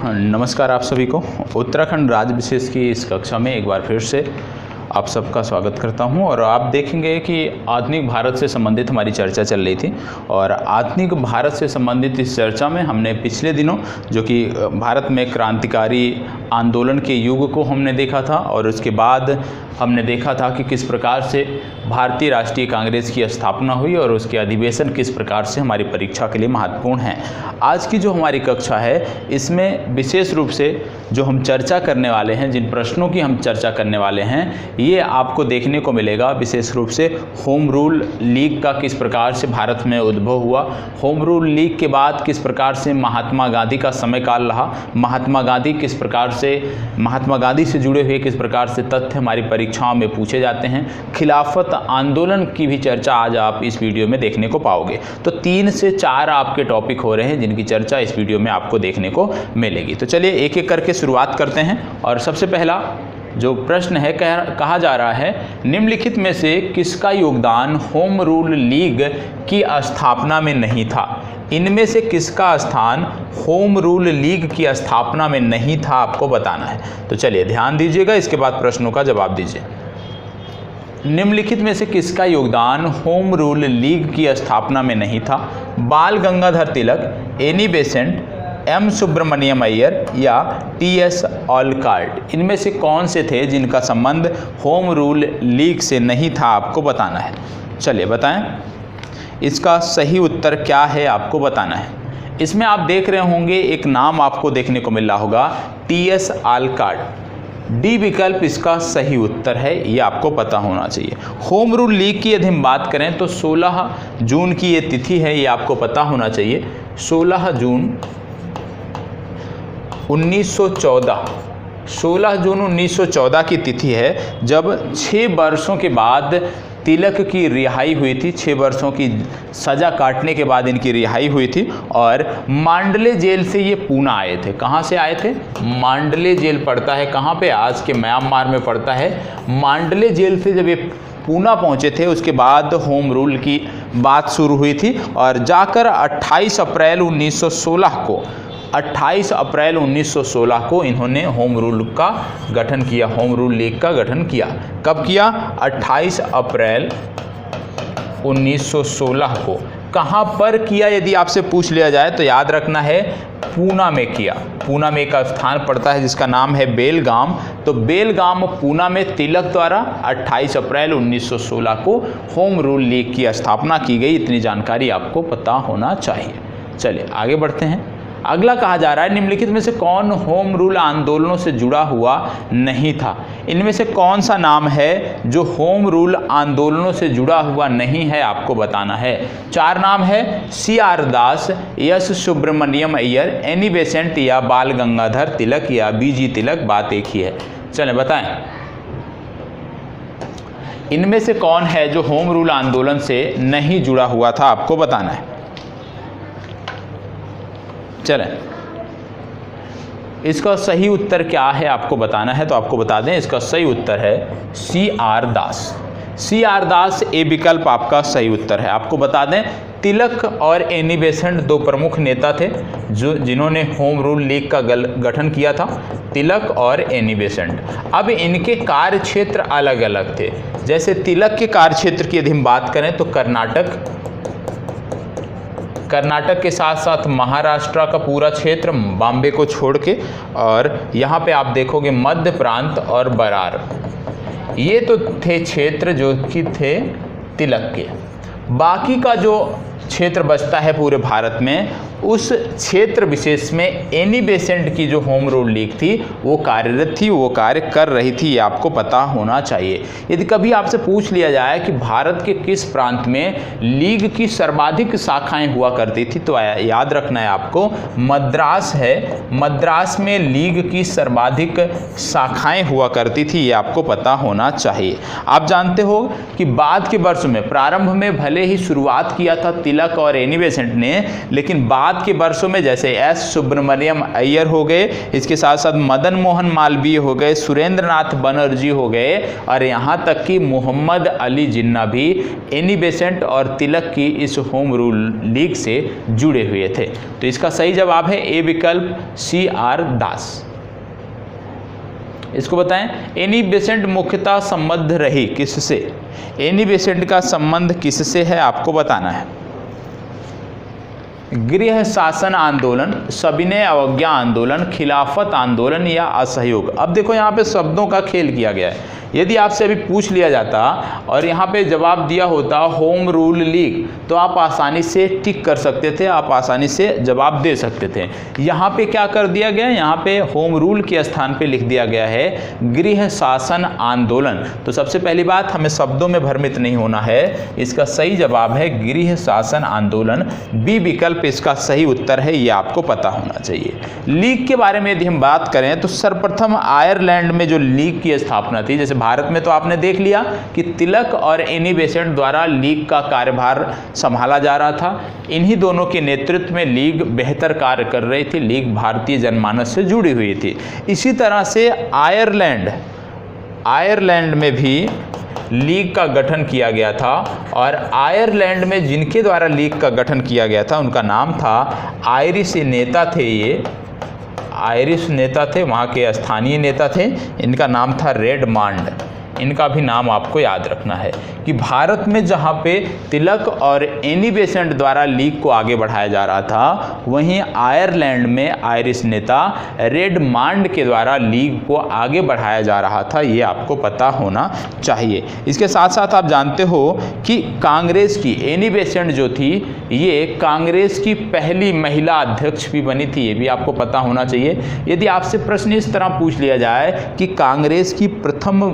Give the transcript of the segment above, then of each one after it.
नमस्कार आप सभी को। उत्तराखंड राज्य विशेष की इस कक्षा में एक बार फिर से आप सबका स्वागत करता हूं। और आप देखेंगे कि आधुनिक भारत से संबंधित हमारी चर्चा चल रही थी और आधुनिक भारत से संबंधित इस चर्चा में हमने पिछले दिनों जो कि भारत में क्रांतिकारी आंदोलन के युग को हमने देखा था और उसके बाद हमने देखा था कि किस प्रकार से भारतीय राष्ट्रीय कांग्रेस की स्थापना हुई और उसके अधिवेशन किस प्रकार से हमारी परीक्षा के लिए महत्वपूर्ण हैं। आज की जो हमारी कक्षा है इसमें विशेष रूप से जो हम चर्चा करने वाले हैं, जिन प्रश्नों की हम चर्चा करने वाले हैं, ये आपको देखने को मिलेगा। विशेष रूप से होम रूल लीग का किस प्रकार से भारत में उद्भव हुआ, होम रूल लीग के बाद किस प्रकार से महात्मा गांधी का समय काल रहा, महात्मा गांधी से जुड़े हुए किस प्रकार से तथ्य हमारी परीक्षाओं में पूछे जाते हैं। खिलाफत आंदोलन की भी चर्चा आज आप इस वीडियो में देखने को पाओगे। तो 3 से 4 आपके टॉपिक हो रहे हैं जिनकी चर्चा इस वीडियो में आपको देखने को मिलेगी। तो चलिए एक एक करके शुरुआत करते हैं। और सबसे पहला जो प्रश्न है, कहा जा रहा है निम्नलिखित में से किसका योगदान होम रूल लीग की स्थापना में नहीं था। इनमें से किसका स्थान होम रूल लीग की स्थापना में नहीं था, आपको बताना है। तो चलिए ध्यान दीजिएगा, इसके बाद प्रश्नों का जवाब दीजिए। निम्नलिखित में से किसका योगदान होम रूल लीग की स्थापना में नहीं था। Bal Gangadhar Tilak, Annie Besant, M Subramaniam Iyer या टी.एस. ऑलकार्ट। इनमें से कौन से थे जिनका संबंध होम रूल लीग से नहीं था, आपको बताना है। चलिए बताएं, इसका सही उत्तर क्या है आपको बताना है। इसमें आप देख रहे होंगे एक नाम आपको देखने को मिल रहा होगा, टी.एस. ऑलकार्ट। डी विकल्प इसका सही उत्तर है, ये आपको पता होना चाहिए। होम रूल लीग की यदि हम बात करें तो 16 जून की ये तिथि है, ये आपको पता होना चाहिए। 16 जून 1914 की तिथि है जब 6 वर्षों के बाद तिलक की रिहाई हुई थी। 6 वर्षों की सज़ा काटने के बाद इनकी रिहाई हुई थी और मांडले जेल से ये पूना आए थे। कहाँ से आए थे? मांडले जेल पड़ता है कहाँ पे? आज के म्यांमार में पड़ता है। मांडले जेल से जब ये पूना पहुँचे थे उसके बाद होम रूल की बात शुरू हुई थी और जाकर 28 अप्रैल 1916 को इन्होंने होम रूल का गठन किया, होम रूल लीग का गठन किया। कब किया? 28 अप्रैल 1916 को। कहाँ पर किया यदि आपसे पूछ लिया जाए तो याद रखना है पूना में किया। पूना में एक स्थान पड़ता है जिसका नाम है बेलगाम। तो बेलगाम पूना में तिलक द्वारा 28 अप्रैल 1916 को होम रूल लीग की स्थापना की गई। इतनी जानकारी आपको पता होना चाहिए। चलिए आगे बढ़ते हैं। अगला कहा जा रहा है निम्नलिखित में से कौन होम रूल आंदोलनों से जुड़ा हुआ नहीं था। इनमें से कौन सा नाम है जो होम रूल आंदोलनों से जुड़ा हुआ नहीं है, आपको बताना है। 4 नाम है, C.R. Das, S Subramaniam Iyer, Annie Besant या बाल गंगाधर तिलक या B.G. तिलक। बात एक ही है। चलें बताएं, इनमें से कौन है जो होम रूल आंदोलन से नहीं जुड़ा हुआ था, आपको बताना है। चलें, इसका सही उत्तर क्या है आपको बताना है। तो आपको बता दें, इसका सही उत्तर है C.R. दास। C.R. दास ए विकल्प आपका सही उत्तर है। आपको बता दें तिलक और एनी बेसेंट 2 प्रमुख नेता थे जिन्होंने होम रूल लीग का गठन किया था, तिलक और एनी बेसेंट। अब इनके कार्य क्षेत्र अलग अलग थे। जैसे तिलक के कार्य क्षेत्र की यदि हम बात करें तो कर्नाटक के साथ साथ महाराष्ट्र का पूरा क्षेत्र, बॉम्बे को छोड़ के, और यहाँ पे आप देखोगे मध्य प्रांत और बरार, ये तो थे क्षेत्र जो कि थे तिलक के। बाकी का जो क्षेत्र बचता है पूरे भारत में, उस क्षेत्र विशेष में एनी बेसेंट की जो होम रूल लीग थी वो कार्यरत थी, वो कार्य कर रही थी। ये आपको पता होना चाहिए। यदि कभी आपसे पूछ लिया जाए कि भारत के किस प्रांत में लीग की सर्वाधिक शाखाएं हुआ करती थी, तो याद रखना है आपको मद्रास है। मद्रास में लीग की सर्वाधिक शाखाएं हुआ करती थी, ये आपको पता होना चाहिए। आप जानते हो कि बाद के वर्षों में, प्रारंभ में भले ही शुरुआत किया था तिलक और एनी बेसेंट ने, लेकिन बाद बाद के वर्षों में जैसे एस सुब्रमण्यम अय्यर हो गए, इसके साथ साथ मदन मोहन मालवीय हो गए, सुरेंद्र नाथ बनर्जी हो गए, और यहाँ तक कि मोहम्मद अली जिन्ना भी एनी बेसेंट और तिलक की इस होम रूल लीग से जुड़े हुए थे। तो इसका सही जवाब है ए विकल्प CR दास। इसको बताएं, एनी बेसेंट मुख्यतः संबद्ध रही किससे? एनी बेसेंट का संबंध किससे है आपको बताना है। गृह शासन आंदोलन, सविनय अवज्ञा आंदोलन, खिलाफत आंदोलन या असहयोग। अब देखो यहाँ पे शब्दों का खेल किया गया है। यदि आपसे अभी पूछ लिया जाता और यहाँ पे जवाब दिया होता होम रूल लीग, तो आप आसानी से टिक कर सकते थे, आप आसानी से जवाब दे सकते थे। यहाँ पे क्या कर दिया गया, यहाँ पे होम रूल के स्थान पे लिख दिया गया है गृह शासन आंदोलन। तो सबसे पहली बात, हमें शब्दों में भ्रमित नहीं होना है, इसका सही जवाब है गृह शासन आंदोलन। बी विकल्प इसका सही उत्तर है, ये आपको पता होना चाहिए। लीग के बारे में यदि हम बात करें तो सर्वप्रथम आयरलैंड में जो लीग की स्थापना थी, जैसे भारत में तो आपने देख लिया कि तिलक और एनी बेसेंट द्वारा लीग का कार्यभार संभाला जा रहा था। इन्हीं दोनों के नेतृत्व में लीग बेहतर कार्य कर रही थी, लीग भारतीय जनमानस से जुड़ी हुई थी। इसी तरह से आयरलैंड में भी लीग का गठन किया गया था, और आयरलैंड में जिनके द्वारा लीग का गठन किया गया था उनका नाम था, आयरिश नेता थे, ये आयरिश नेता थे, वहाँ के स्थानीय नेता थे, इनका नाम था रेडमांड। इनका भी नाम आपको याद रखना है कि भारत में जहाँ पे तिलक और एनी बेसेंट द्वारा लीग को आगे बढ़ाया जा रहा था, वहीं आयरलैंड में आयरिश नेता रेडमांड के द्वारा लीग को आगे बढ़ाया जा रहा था। ये आपको पता होना चाहिए। इसके साथ साथ आप जानते हो कि कांग्रेस की एनी बेसेंट जो थी, ये कांग्रेस की पहली महिला अध्यक्ष भी बनी थी, ये भी आपको पता होना चाहिए। यदि आपसे प्रश्न इस तरह पूछ लिया जाए कि कांग्रेस की प्रथम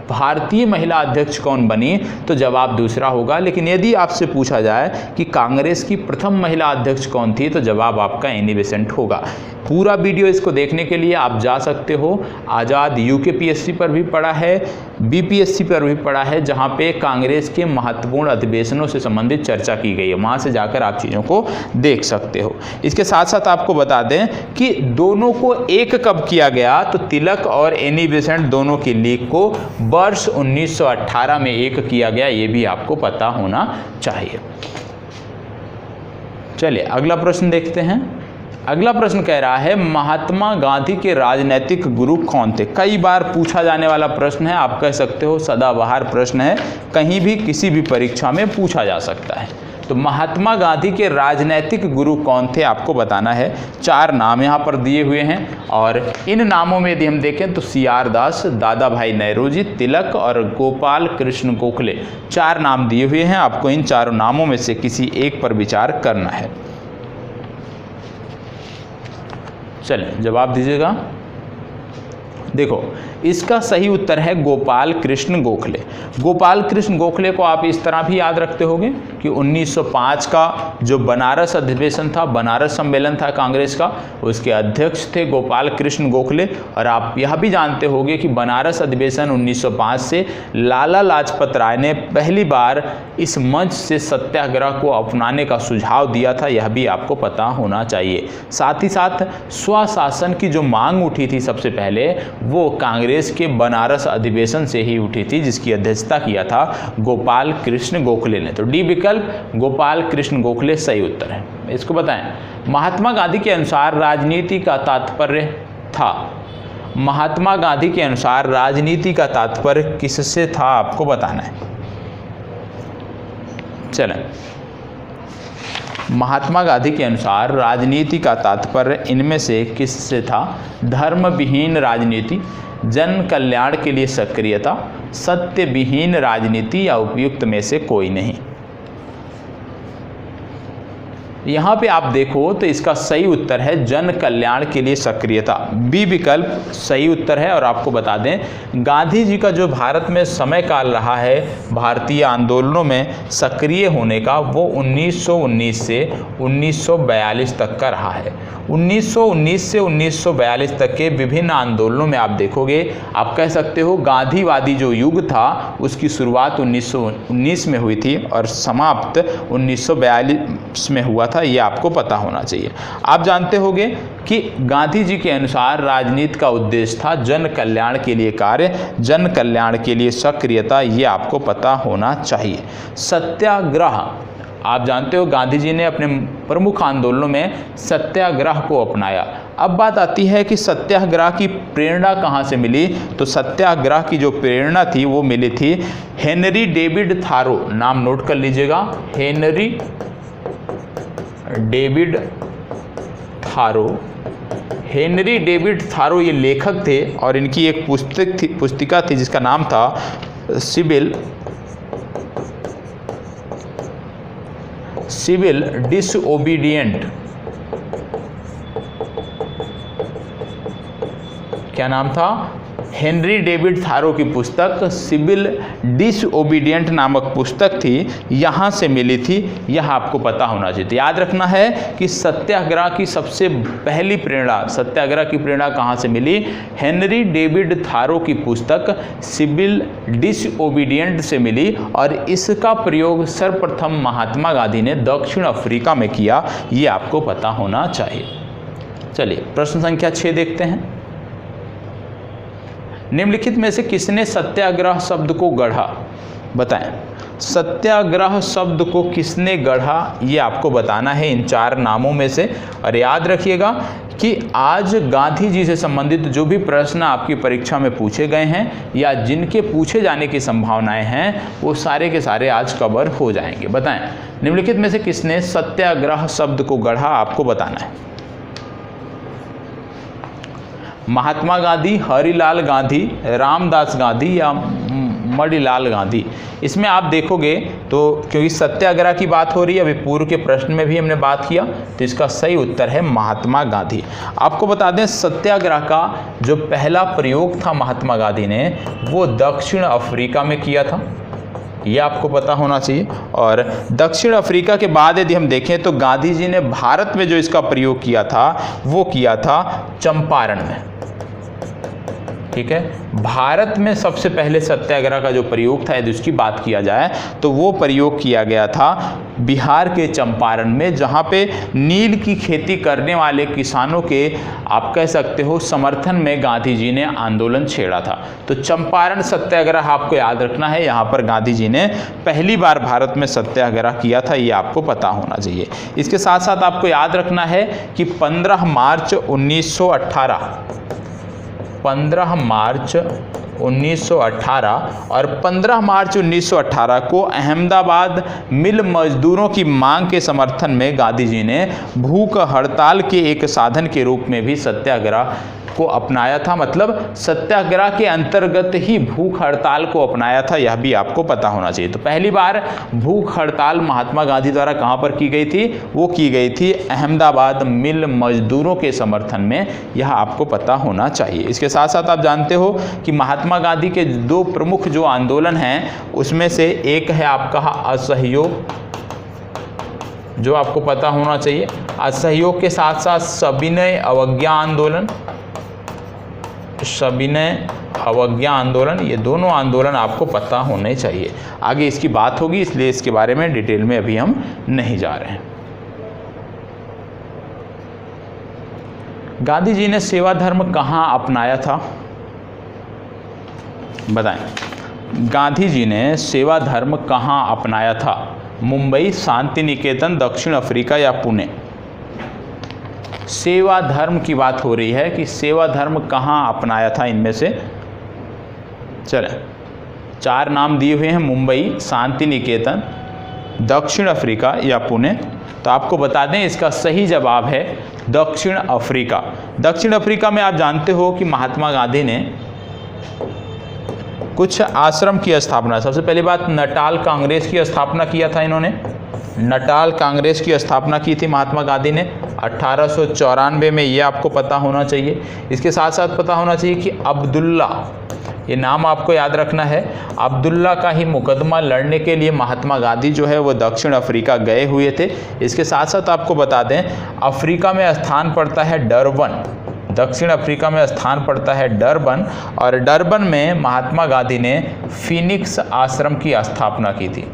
भारतीय महिला अध्यक्ष कौन बनी, तो जवाब दूसरा होगा। लेकिन यदि आपसे पूछा जाए कि कांग्रेस की प्रथम महिला अध्यक्ष कौन थी, तो जवाब आपका एनी बेसेंट होगा। पूरा वीडियो इसको देखने के लिए आप जा सकते हो, आज़ाद UKPSC पर भी पढ़ा है, BPSC पर भी पढ़ा है, जहाँ पे कांग्रेस के महत्वपूर्ण अधिवेशनों से संबंधित चर्चा की गई है, वहाँ से जाकर आप चीज़ों को देख सकते हो। इसके साथ साथ आपको बता दें कि दोनों को एक कब किया गया, तो तिलक और एनी बेसेंट दोनों की लीग को वर्ष 1918 में एक किया गया, ये भी आपको पता होना चाहिए। चलिए अगला प्रश्न देखते हैं। अगला प्रश्न कह रहा है, महात्मा गांधी के राजनैतिक गुरु कौन थे? कई बार पूछा जाने वाला प्रश्न है, आप कह सकते हो सदाबहार प्रश्न है, कहीं भी किसी भी परीक्षा में पूछा जा सकता है। तो महात्मा गांधी के राजनैतिक गुरु कौन थे आपको बताना है। 4 नाम यहाँ पर दिए हुए हैं, और इन नामों में यदि हम देखें तो CR दास, दादा भाई नौरोजी, तिलक और गोपाल कृष्ण गोखले, 4 नाम दिए हुए हैं। आपको इन 4 नामों में से किसी एक पर विचार करना है। चलिए जवाब दीजिएगा। देखो, इसका सही उत्तर है गोपाल कृष्ण गोखले। गोपाल कृष्ण गोखले को आप इस तरह भी याद रखते होंगे कि 1905 का जो बनारस अधिवेशन था, बनारस सम्मेलन था कांग्रेस का, उसके अध्यक्ष थे गोपाल कृष्ण गोखले। और आप यह भी जानते होंगे कि बनारस अधिवेशन 1905 से लाला लाजपत राय ने पहली बार इस मंच से सत्याग्रह को अपनाने का सुझाव दिया था, यह भी आपको पता होना चाहिए। साथ ही साथ स्वशासन की जो मांग उठी थी सबसे पहले, वो कांग्रेस के बनारस अधिवेशन से ही उठी थी, जिसकी अध्यक्षता किया था गोपाल कृष्ण गोखले ने। तो डी विकल्प गोपाल कृष्ण गोखले सही उत्तर है। इसको बताएं, महात्मा गांधी के अनुसार राजनीति का तात्पर्य था। महात्मा गांधी के अनुसार राजनीति का तात्पर्य किससे था आपको बताना है। चलें, महात्मा गांधी के अनुसार राजनीति का तात्पर्य इनमें से किससे था? धर्म विहीन राजनीति, जन कल्याण के लिए सक्रियता, सत्य विहीन राजनीति या उपयुक्त में से कोई नहीं। यहाँ पे आप देखो तो इसका सही उत्तर है जन कल्याण के लिए सक्रियता। बी विकल्प सही उत्तर है। और आपको बता दें, गांधी जी का जो भारत में समय काल रहा है भारतीय आंदोलनों में सक्रिय होने का, वो 1919 से 1942 तक का रहा है। 1919 से 1942 तक के विभिन्न आंदोलनों में आप देखोगे, आप कह सकते हो गांधीवादी जो युग था उसकी शुरुआत 1919 में हुई थी और समाप्त 1942 में हुआ था। था, ये आपको पता होना चाहिए। आप जानते होंगे कि गांधी जी के अनुसार राजनीति का उद्देश्य था जन कल्याण के लिए कार्य, जन कल्याण के लिए सक्रियता, ये आपको पता होना चाहिए। सत्याग्रह, आप जानते हो गांधी जी ने अपने प्रमुख आंदोलनों में सत्याग्रह को अपनाया। अब बात आती है कि सत्याग्रह की प्रेरणा कहाँ से मिली, तो सत्याग्रह की जो प्रेरणा थी वो मिली थी हेनरी डेविड थारो, नाम नोट कर लीजिएगा, हेनरी डेविड थारो। हेनरी डेविड थारो ये लेखक थे और इनकी एक पुस्तिका थी जिसका नाम था सिविल डिसओबीडिएंट। क्या नाम था? हेनरी डेविड थारो की पुस्तक सिविल डिसओबीडिएंट नामक पुस्तक थी, यहाँ से मिली थी, यह आपको पता होना चाहिए। तो याद रखना है कि सत्याग्रह की सबसे पहली प्रेरणा, सत्याग्रह की प्रेरणा कहाँ से मिली? हेनरी डेविड थारो की पुस्तक सिविल डिसओबीडिएंट से मिली और इसका प्रयोग सर्वप्रथम महात्मा गांधी ने दक्षिण अफ्रीका में किया, ये आपको पता होना चाहिए। चलिए प्रश्न संख्या 6 देखते हैं। निम्नलिखित में से किसने सत्याग्रह शब्द को गढ़ा? बताएं। सत्याग्रह शब्द को किसने गढ़ा, ये आपको बताना है इन 4 नामों में से। और याद रखिएगा कि आज गांधी जी से संबंधित जो भी प्रश्न आपकी परीक्षा में पूछे गए हैं या जिनके पूछे जाने की संभावनाएं हैं, वो सारे के सारे आज कवर हो जाएंगे। बताएं, निम्नलिखित में से किसने सत्याग्रह शब्द को गढ़ा, आपको बताना है। महात्मा गांधी, हरिलाल गांधी, रामदास गांधी या मणिलाल गांधी? इसमें आप देखोगे तो क्योंकि सत्याग्रह की बात हो रही है, अभी पूर्व के प्रश्न में भी हमने बात किया, तो इसका सही उत्तर है महात्मा गांधी। आपको बता दें सत्याग्रह का जो पहला प्रयोग था महात्मा गांधी ने, वो दक्षिण अफ्रीका में किया था, ये आपको पता होना चाहिए। और दक्षिण अफ्रीका के बाद यदि हम देखें तो गांधी जी ने भारत में जो इसका प्रयोग किया था वो किया था चंपारण में। ठीक है, भारत में सबसे पहले सत्याग्रह का जो प्रयोग था, यदि उसकी बात किया जाए तो वो प्रयोग किया गया था बिहार के चंपारण में, जहाँ पे नील की खेती करने वाले किसानों के आप कह सकते हो समर्थन में गांधी जी ने आंदोलन छेड़ा था। तो चंपारण सत्याग्रह आपको याद रखना है, यहाँ पर गांधी जी ने पहली बार भारत में सत्याग्रह किया था, ये आपको पता होना चाहिए। इसके साथ साथ आपको याद रखना है कि 15 मार्च 1918 और 15 मार्च 1918 को अहमदाबाद मिल मजदूरों की मांग के समर्थन में गांधी जी ने भूख हड़ताल के एक साधन के रूप में भी सत्याग्रह को अपनाया था। मतलब सत्याग्रह के अंतर्गत ही भूख हड़ताल को अपनाया था, यह भी आपको पता होना चाहिए। तो पहली बार भूख हड़ताल महात्मा गांधी द्वारा कहाँ पर की गई थी? वो की गई थी अहमदाबाद मिल मजदूरों के समर्थन में, यह आपको पता होना चाहिए। इसके साथ साथ आप जानते हो कि महात्मा गांधी के 2 प्रमुख जो आंदोलन हैं उसमें से एक है आपका असहयोग, जो आपको पता होना चाहिए। असहयोग के साथ साथ सविनय अवज्ञा आंदोलन, सविनय अवज्ञा आंदोलन, ये दोनों आंदोलन आपको पता होने चाहिए। आगे इसकी बात होगी, इसलिए इसके बारे में डिटेल में अभी हम नहीं जा रहे हैं। गांधी जी ने सेवा धर्म कहाँ अपनाया था? बताएं। गांधी जी ने सेवा धर्म कहाँ अपनाया था? मुंबई, शांति निकेतन, दक्षिण अफ्रीका या पुणे? सेवा धर्म की बात हो रही है कि सेवा धर्म कहाँ अपनाया था इनमें से। चलें, 4 नाम दिए हुए हैं, मुंबई, शांति निकेतन, दक्षिण अफ्रीका या पुणे। तो आपको बता दें इसका सही जवाब है दक्षिण अफ्रीका। दक्षिण अफ्रीका में आप जानते हो कि महात्मा गांधी ने कुछ आश्रम की स्थापना, सबसे पहली बात नटाल कांग्रेस की स्थापना किया था इन्होंने, नटाल कांग्रेस की स्थापना की थी महात्मा गांधी ने 1894 में, ये आपको पता होना चाहिए। इसके साथ साथ पता होना चाहिए कि अब्दुल्ला, ये नाम आपको याद रखना है, अब्दुल्ला का ही मुकदमा लड़ने के लिए महात्मा गांधी जो है वो दक्षिण अफ्रीका गए हुए थे। इसके साथ साथ आपको बता दें अफ्रीका में स्थान पड़ता है डरबन, दक्षिण अफ्रीका में स्थान पड़ता है डरबन, और डरबन में महात्मा गांधी ने फिनिक्स आश्रम की स्थापना की थी।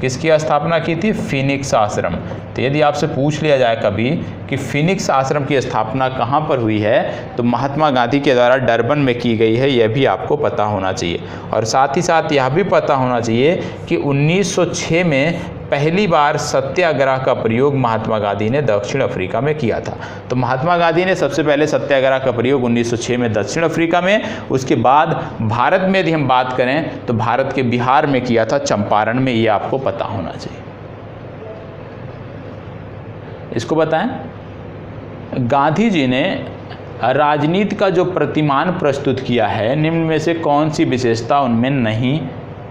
किसकी स्थापना की थी? फिनिक्स आश्रम। तो यदि आपसे पूछ लिया जाए कभी कि फिनिक्स आश्रम की स्थापना कहाँ पर हुई है, तो महात्मा गांधी के द्वारा डरबन में की गई है, यह भी आपको पता होना चाहिए। और साथ ही साथ यह भी पता होना चाहिए कि 1906 में पहली बार सत्याग्रह का प्रयोग महात्मा गांधी ने दक्षिण अफ्रीका में किया था। तो महात्मा गांधी ने सबसे पहले सत्याग्रह का प्रयोग 1906 में दक्षिण अफ्रीका में, उसके बाद भारत में यदि हम बात करें तो भारत के बिहार में किया था, चंपारण में, ये आपको पता होना चाहिए। इसको बताएं, गांधी जी ने राजनीति का जो प्रतिमान प्रस्तुत किया है, निम्न में से कौन सी विशेषता उनमें नहीं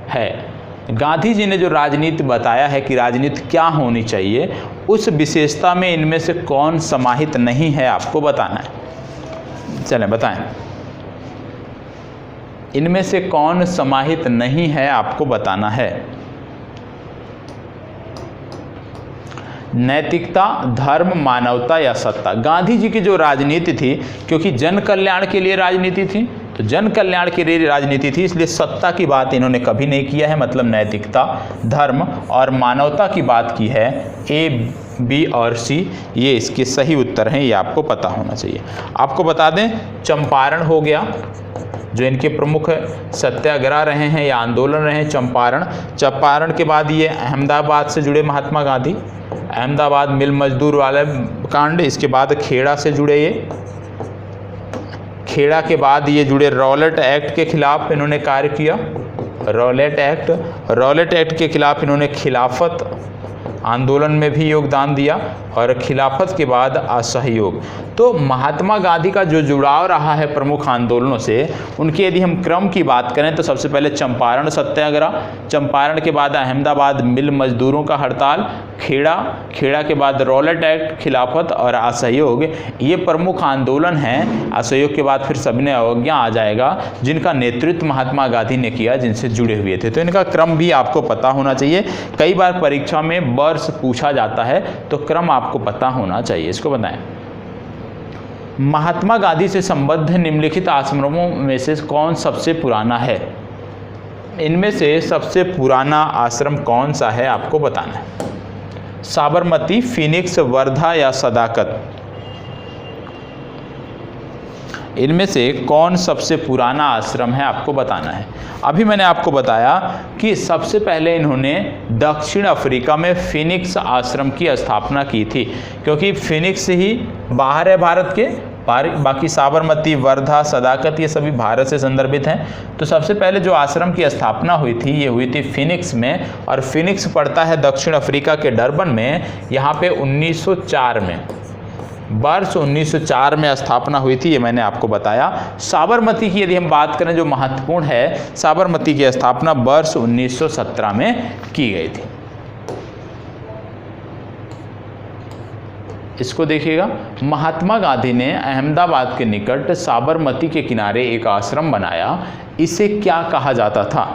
है? गांधी जी ने जो राजनीति बताया है कि राजनीति क्या होनी चाहिए, उस विशेषता में इनमें से कौन समाहित नहीं है, आपको बताना है। चलें बताएं, इनमें से कौन समाहित नहीं है, आपको बताना है। नैतिकता, धर्म, मानवता या सत्ता। गांधी जी की जो राजनीति थी, क्योंकि जन कल्याण के लिए राजनीति थी, तो जन कल्याण के लिए राजनीति थी, इसलिए सत्ता की बात इन्होंने कभी नहीं किया है। मतलब नैतिकता, धर्म और मानवता की बात की है। ए, बी और सी ये इसके सही उत्तर हैं, ये आपको पता होना चाहिए। आपको बता दें, चंपारण हो गया, जो इनके प्रमुख सत्याग्रह रहे हैं या आंदोलन रहे हैं, चंपारण के बाद ये अहमदाबाद से जुड़े महात्मा गांधी, अहमदाबाद मिल मजदूर वाले कांड, इसके बाद खेड़ा से जुड़े, ये खेड़ा के बाद ये जुड़े रॉलेट एक्ट के खिलाफ इन्होंने कार्य किया। रॉलेट एक्ट के खिलाफ इन्होंने खिलाफत आंदोलन में भी योगदान दिया और खिलाफत के बाद असहयोग। तो महात्मा गांधी का जो जुड़ाव रहा है प्रमुख आंदोलनों से, उनके यदि हम क्रम की बात करें तो सबसे पहले चंपारण सत्याग्रह, चंपारण के बाद अहमदाबाद मिल मजदूरों का हड़ताल, खेड़ा के बाद रॉलेट एक्ट, खिलाफत और असहयोग, ये प्रमुख आंदोलन हैं। असहयोग के बाद फिर सविनय अवज्ञा आ जाएगा, जिनका नेतृत्व महात्मा गांधी ने किया, जिनसे जुड़े हुए थे। तो इनका क्रम भी आपको पता होना चाहिए। कई बार परीक्षा में वर्ष पूछा जाता है, तो क्रम आपको पता होना चाहिए। इसको बताएं, महात्मा गांधी से संबद्ध निम्नलिखित आश्रमों में से कौन सबसे पुराना है? इनमें से सबसे पुराना आश्रम कौन सा है, आपको बताना है। साबरमती, फिनिक्स, वर्धा या सदाकत, इनमें से कौन सबसे पुराना आश्रम है, आपको बताना है। अभी मैंने आपको बताया कि सबसे पहले इन्होंने दक्षिण अफ्रीका में फिनिक्स आश्रम की स्थापना की थी, क्योंकि फिनिक्स ही बाहर है भारत के, बाकी साबरमती, वर्धा, सदाकत ये सभी भारत से संदर्भित हैं। तो सबसे पहले जो आश्रम की स्थापना हुई थी, ये हुई थी फिनिक्स में, और फिनिक्स पड़ता है दक्षिण अफ्रीका के डरबन में। यहाँ पे 1904 में, वर्ष 1904 में स्थापना हुई थी, ये मैंने आपको बताया। साबरमती की यदि हम बात करें, जो महत्वपूर्ण है, साबरमती की स्थापना वर्ष 1917 में की गई थी। इसको देखिएगा, महात्मा गांधी ने अहमदाबाद के निकट साबरमती के किनारे एक आश्रम बनाया। इसे क्या कहा जाता था?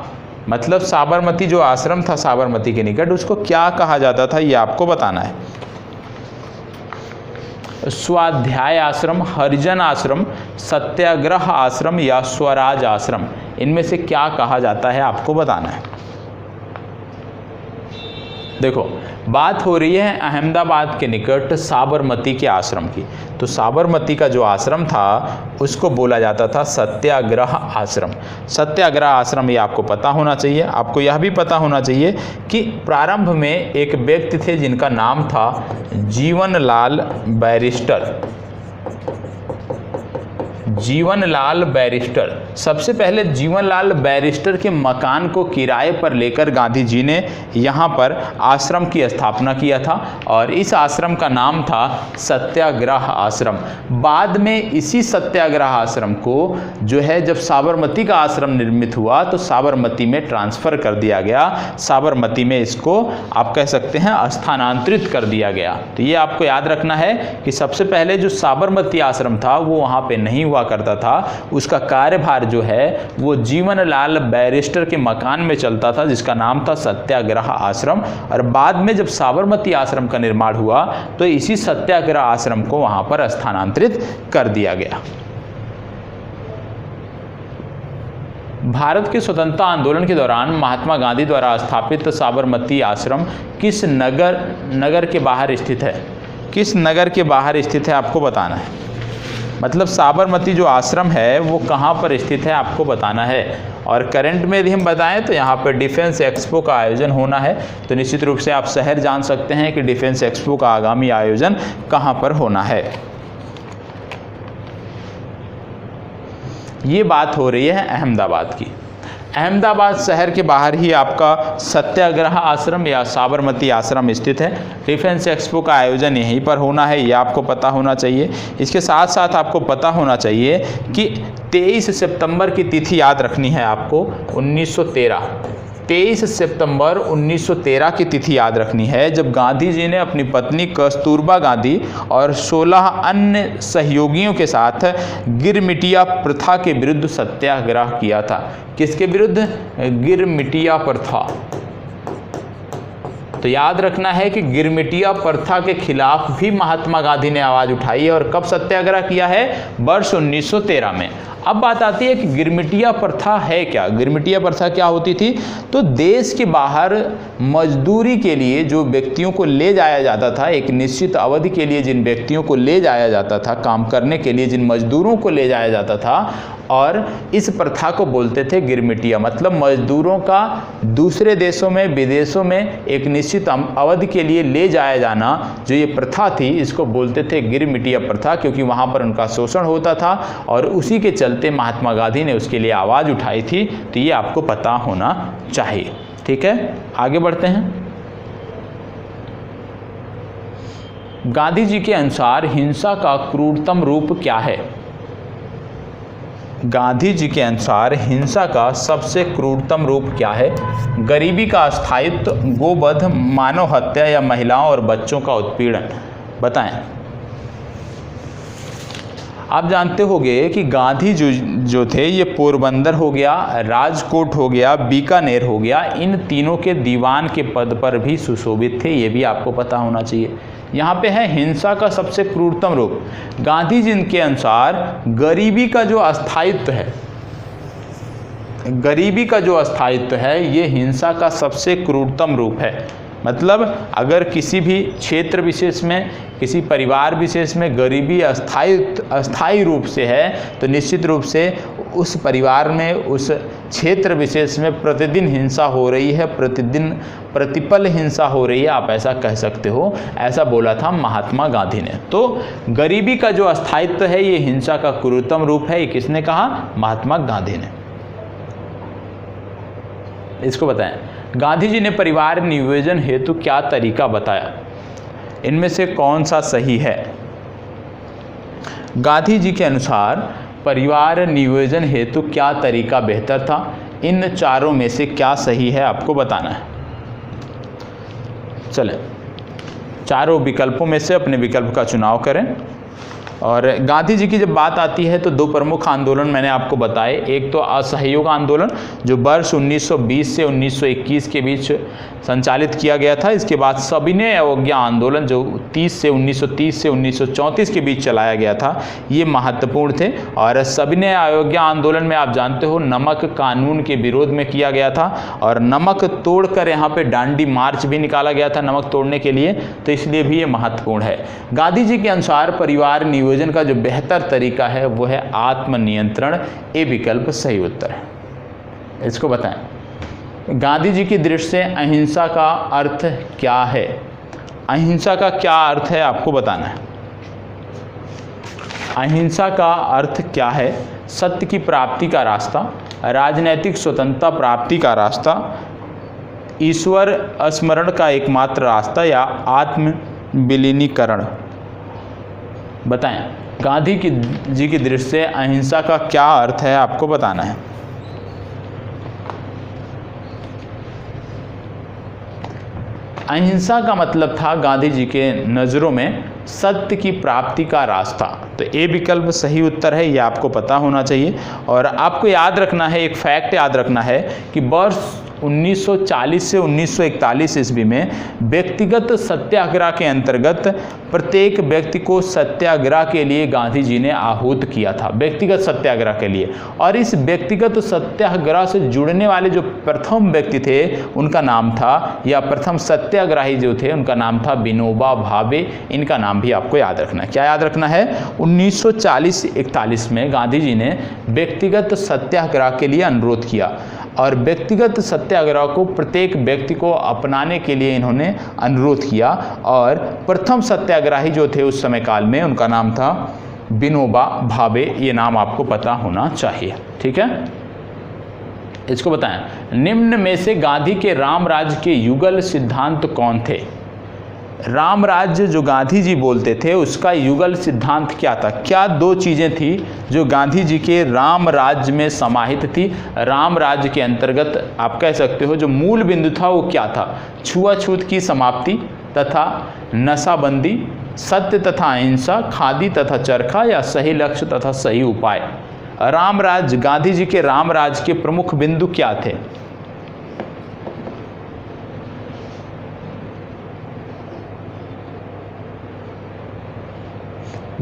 मतलब साबरमती जो आश्रम था साबरमती के निकट, उसको क्या कहा जाता था, ये आपको बताना है। स्वाध्याय आश्रम, हरिजन आश्रम, सत्याग्रह आश्रम या स्वराज आश्रम, इनमें से क्या कहा जाता है, आपको बताना है। देखो, बात हो रही है अहमदाबाद के निकट साबरमती के आश्रम की। तो साबरमती का जो आश्रम था उसको बोला जाता था सत्याग्रह आश्रम। सत्याग्रह आश्रम ये आपको पता होना चाहिए। आपको यह भी पता होना चाहिए कि प्रारंभ में एक व्यक्ति थे जिनका नाम था जीवनलाल बैरिस्टर। जीवनलाल बैरिस्टर, सबसे पहले जीवनलाल बैरिस्टर के मकान को किराए पर लेकर गांधी जी ने यहाँ पर आश्रम की स्थापना किया था, और इस आश्रम का नाम था सत्याग्रह आश्रम। बाद में इसी सत्याग्रह आश्रम को जो है, जब साबरमती का आश्रम निर्मित हुआ तो साबरमती में ट्रांसफ़र कर दिया गया। साबरमती में इसको आप कह सकते हैं स्थानांतरित कर दिया गया। तो ये आपको याद रखना है कि सबसे पहले जो साबरमती आश्रम था वो वहाँ पे नहीं हुआ करता था, उसका कार्यभार जो है वो जीवनलाल बैरिस्टर के मकान में चलता था, जिसका नाम था सत्याग्रह आश्रम। और बाद में जब साबरमती आश्रम का निर्माण हुआ तो इसी सत्याग्रह आश्रम को वहां पर स्थानांतरित कर दिया गया। भारत के स्वतंत्रता आंदोलन के दौरान महात्मा गांधी द्वारा स्थापित साबरमती आश्रम किस नगर के बाहर स्थित है? किस नगर के बाहर स्थित है आपको बताना है। मतलब साबरमती जो आश्रम है वो कहाँ पर स्थित है आपको बताना है। और करंट में यदि हम बताएं तो यहाँ पर डिफेंस एक्सपो का आयोजन होना है, तो निश्चित रूप से आप शहर जान सकते हैं कि डिफेंस एक्सपो का आगामी आयोजन कहाँ पर होना है। ये बात हो रही है अहमदाबाद की। अहमदाबाद शहर के बाहर ही आपका सत्याग्रह आश्रम या साबरमती आश्रम स्थित है। डिफेंस एक्सपो का आयोजन यहीं पर होना है, ये आपको पता होना चाहिए। इसके साथ साथ आपको पता होना चाहिए कि 23 सितंबर की तिथि याद रखनी है आपको। 23 सितंबर 1913 की तिथि याद रखनी है, जब गांधी जी ने अपनी पत्नी कस्तूरबा गांधी और 16 अन्य सहयोगियों के साथ गिरमिटिया प्रथा के विरुद्ध सत्याग्रह किया था। किसके विरुद्ध? गिरमिटिया प्रथा। तो याद रखना है कि गिरमिटिया प्रथा के खिलाफ भी महात्मा गांधी ने आवाज़ उठाई है। और कब सत्याग्रह किया है? वर्ष 1913 में। अब बात आती है कि गिरमिटिया प्रथा है क्या। गिरमिटिया प्रथा क्या होती थी? तो देश के बाहर मजदूरी के लिए जो व्यक्तियों को ले जाया जाता था, एक निश्चित अवधि के लिए जिन व्यक्तियों को ले जाया जाता था काम करने के लिए, जिन मजदूरों को ले जाया जाता था, और इस प्रथा को बोलते थे गिरमिटिया। मतलब मजदूरों का दूसरे देशों में, विदेशों में एक निश्चित अवधि के लिए ले जाया जाना, जो ये प्रथा थी, इसको बोलते थे गिरमिटिया प्रथा, क्योंकि वहाँ पर उनका शोषण होता था और उसी के चलते महात्मा गांधी ने उसके लिए आवाज़ उठाई थी। तो ये आपको पता होना चाहिए। ठीक है, आगे बढ़ते हैं। गांधी जी के अनुसार हिंसा का क्रूरतम रूप क्या है? गांधी जी के अनुसार हिंसा का सबसे क्रूरतम रूप क्या है? गरीबी का अस्थायित्व, गोवध, मानव हत्या या महिलाओं और बच्चों का उत्पीड़न? बताएं। आप जानते होंगे कि गांधी जो थे ये पोरबंदर हो गया, राजकोट हो गया, बीकानेर हो गया, इन तीनों के दीवान के पद पर भी सुशोभित थे। ये भी आपको पता होना चाहिए। यहाँ पे है हिंसा का सबसे क्रूरतम रूप। गांधी जी के अनुसार गरीबी का जो अस्थायित्व है, गरीबी का जो अस्थायित्व है, ये हिंसा का सबसे क्रूरतम रूप है। मतलब अगर किसी भी क्षेत्र विशेष में, किसी परिवार विशेष में गरीबी अस्थायी रूप से है, तो निश्चित रूप से उस परिवार में, उस क्षेत्र विशेष में प्रतिदिन हिंसा हो रही है, प्रतिदिन प्रतिपल हिंसा हो रही है, आप ऐसा कह सकते हो। ऐसा बोला था महात्मा गांधी ने। तो गरीबी का जो अस्थायित्व है, ये हिंसा का क्रूरतम रूप है। ये किसने कहा? महात्मा गांधी ने। इसको बताएं। गांधी जी ने परिवार नियोजन हेतु क्या तरीका बताया? इनमें से कौन सा सही है? गांधी जी के अनुसार परिवार नियोजन हेतु क्या तरीका बेहतर था? इन चारों में से क्या सही है आपको बताना है। चलें, चारों विकल्पों में से अपने विकल्प का चुनाव करें। और गांधी जी की जब बात आती है तो दो प्रमुख आंदोलन मैंने आपको बताए। एक तो असहयोग आंदोलन जो वर्ष 1920 से 1921 के बीच संचालित किया गया था। इसके बाद सविनय अवज्ञा आंदोलन जो 1930 से 1934 के बीच चलाया गया था, ये महत्वपूर्ण थे। और सविनय अवज्ञा आंदोलन में आप जानते हो नमक कानून के विरोध में किया गया था और नमक तोड़कर यहाँ पे डांडी मार्च भी निकाला गया था नमक तोड़ने के लिए, तो इसलिए भी ये महत्वपूर्ण है। गांधी जी के अनुसार परिवार नियोजन का जो बेहतर तरीका है वो है आत्मनियंत्रण। ए विकल्प सही उत्तर है। इसको बताएं। गांधी जी की दृष्टि से अहिंसा का अर्थ क्या है? अहिंसा का क्या अर्थ है आपको बताना है। अहिंसा का अर्थ क्या है? सत्य की प्राप्ति का रास्ता, राजनैतिक स्वतंत्रता प्राप्ति का रास्ता, ईश्वर स्मरण का एकमात्र रास्ता या आत्म विलीनीकरण? बताएं। गांधी जी की दृष्टि से अहिंसा का क्या अर्थ है आपको बताना है। अहिंसा का मतलब था गांधी जी के नज़रों में सत्य की प्राप्ति का रास्ता। तो ए विकल्प सही उत्तर है, ये आपको पता होना चाहिए। और आपको याद रखना है, एक फैक्ट याद रखना है कि वर्ष 1940 से 1941 ईस्वी में व्यक्तिगत सत्याग्रह के अंतर्गत प्रत्येक व्यक्ति को सत्याग्रह के लिए गांधी जी ने आहूत किया था, व्यक्तिगत सत्याग्रह के लिए। और इस व्यक्तिगत सत्याग्रह से जुड़ने वाले जो प्रथम व्यक्ति थे उनका नाम था, या प्रथम सत्याग्रही जो थे उनका नाम था विनोबा भावे। इनका नाम भी आपको याद रखना है। क्या याद रखना है? 1940-41 में गांधी जी ने व्यक्तिगत सत्याग्रह के लिए अनुरोध किया और व्यक्तिगत सत्याग्रह को प्रत्येक व्यक्ति को अपनाने के लिए इन्होंने अनुरोध किया। और प्रथम सत्याग्रही जो थे उस समय काल में उनका नाम था विनोबा भावे। ये नाम आपको पता होना चाहिए, ठीक है। इसको बताएं, निम्न में से गांधी के राम राज्य के युगल सिद्धांत कौन थे? राम राज्य जो गांधी जी बोलते थे उसका युगल सिद्धांत क्या था? क्या दो चीज़ें थी जो गांधी जी के राम राज्य में समाहित थी? राम राज्य के अंतर्गत आप कह सकते हो जो मूल बिंदु था वो क्या था? छुआछूत की समाप्ति तथा नशाबंदी, सत्य तथा अहिंसा, खादी तथा चरखा, या सही लक्ष्य तथा सही उपाय। राम राज्य, गांधी जी के राम राज्य के प्रमुख बिंदु क्या थे?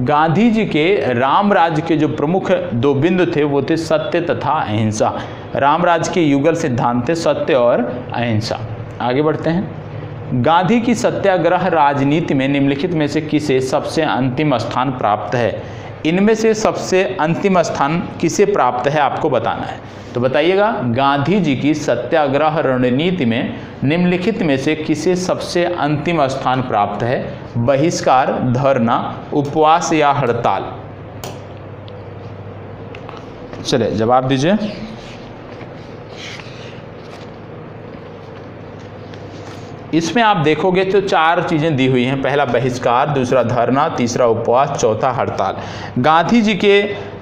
गांधी जी के राम राज्य के जो प्रमुख दो बिंदु थे वो थे सत्य तथा अहिंसा। राम राज्य के युगल सिद्धांत थे सत्य और अहिंसा। आगे बढ़ते हैं। गांधी की सत्याग्रह राजनीति में निम्नलिखित में से किसे सबसे अंतिम स्थान प्राप्त है? इनमें से सबसे अंतिम स्थान किसे प्राप्त है आपको बताना है। तो बताइएगा, गांधी जी की सत्याग्रह रणनीति में निम्नलिखित में से किसे सबसे अंतिम स्थान प्राप्त है? बहिष्कार, धरना, उपवास या हड़ताल? चलिए जवाब दीजिए। इसमें आप देखोगे तो चार चीज़ें दी हुई हैं। पहला बहिष्कार, दूसरा धरना, तीसरा उपवास, चौथा हड़ताल। गांधी जी के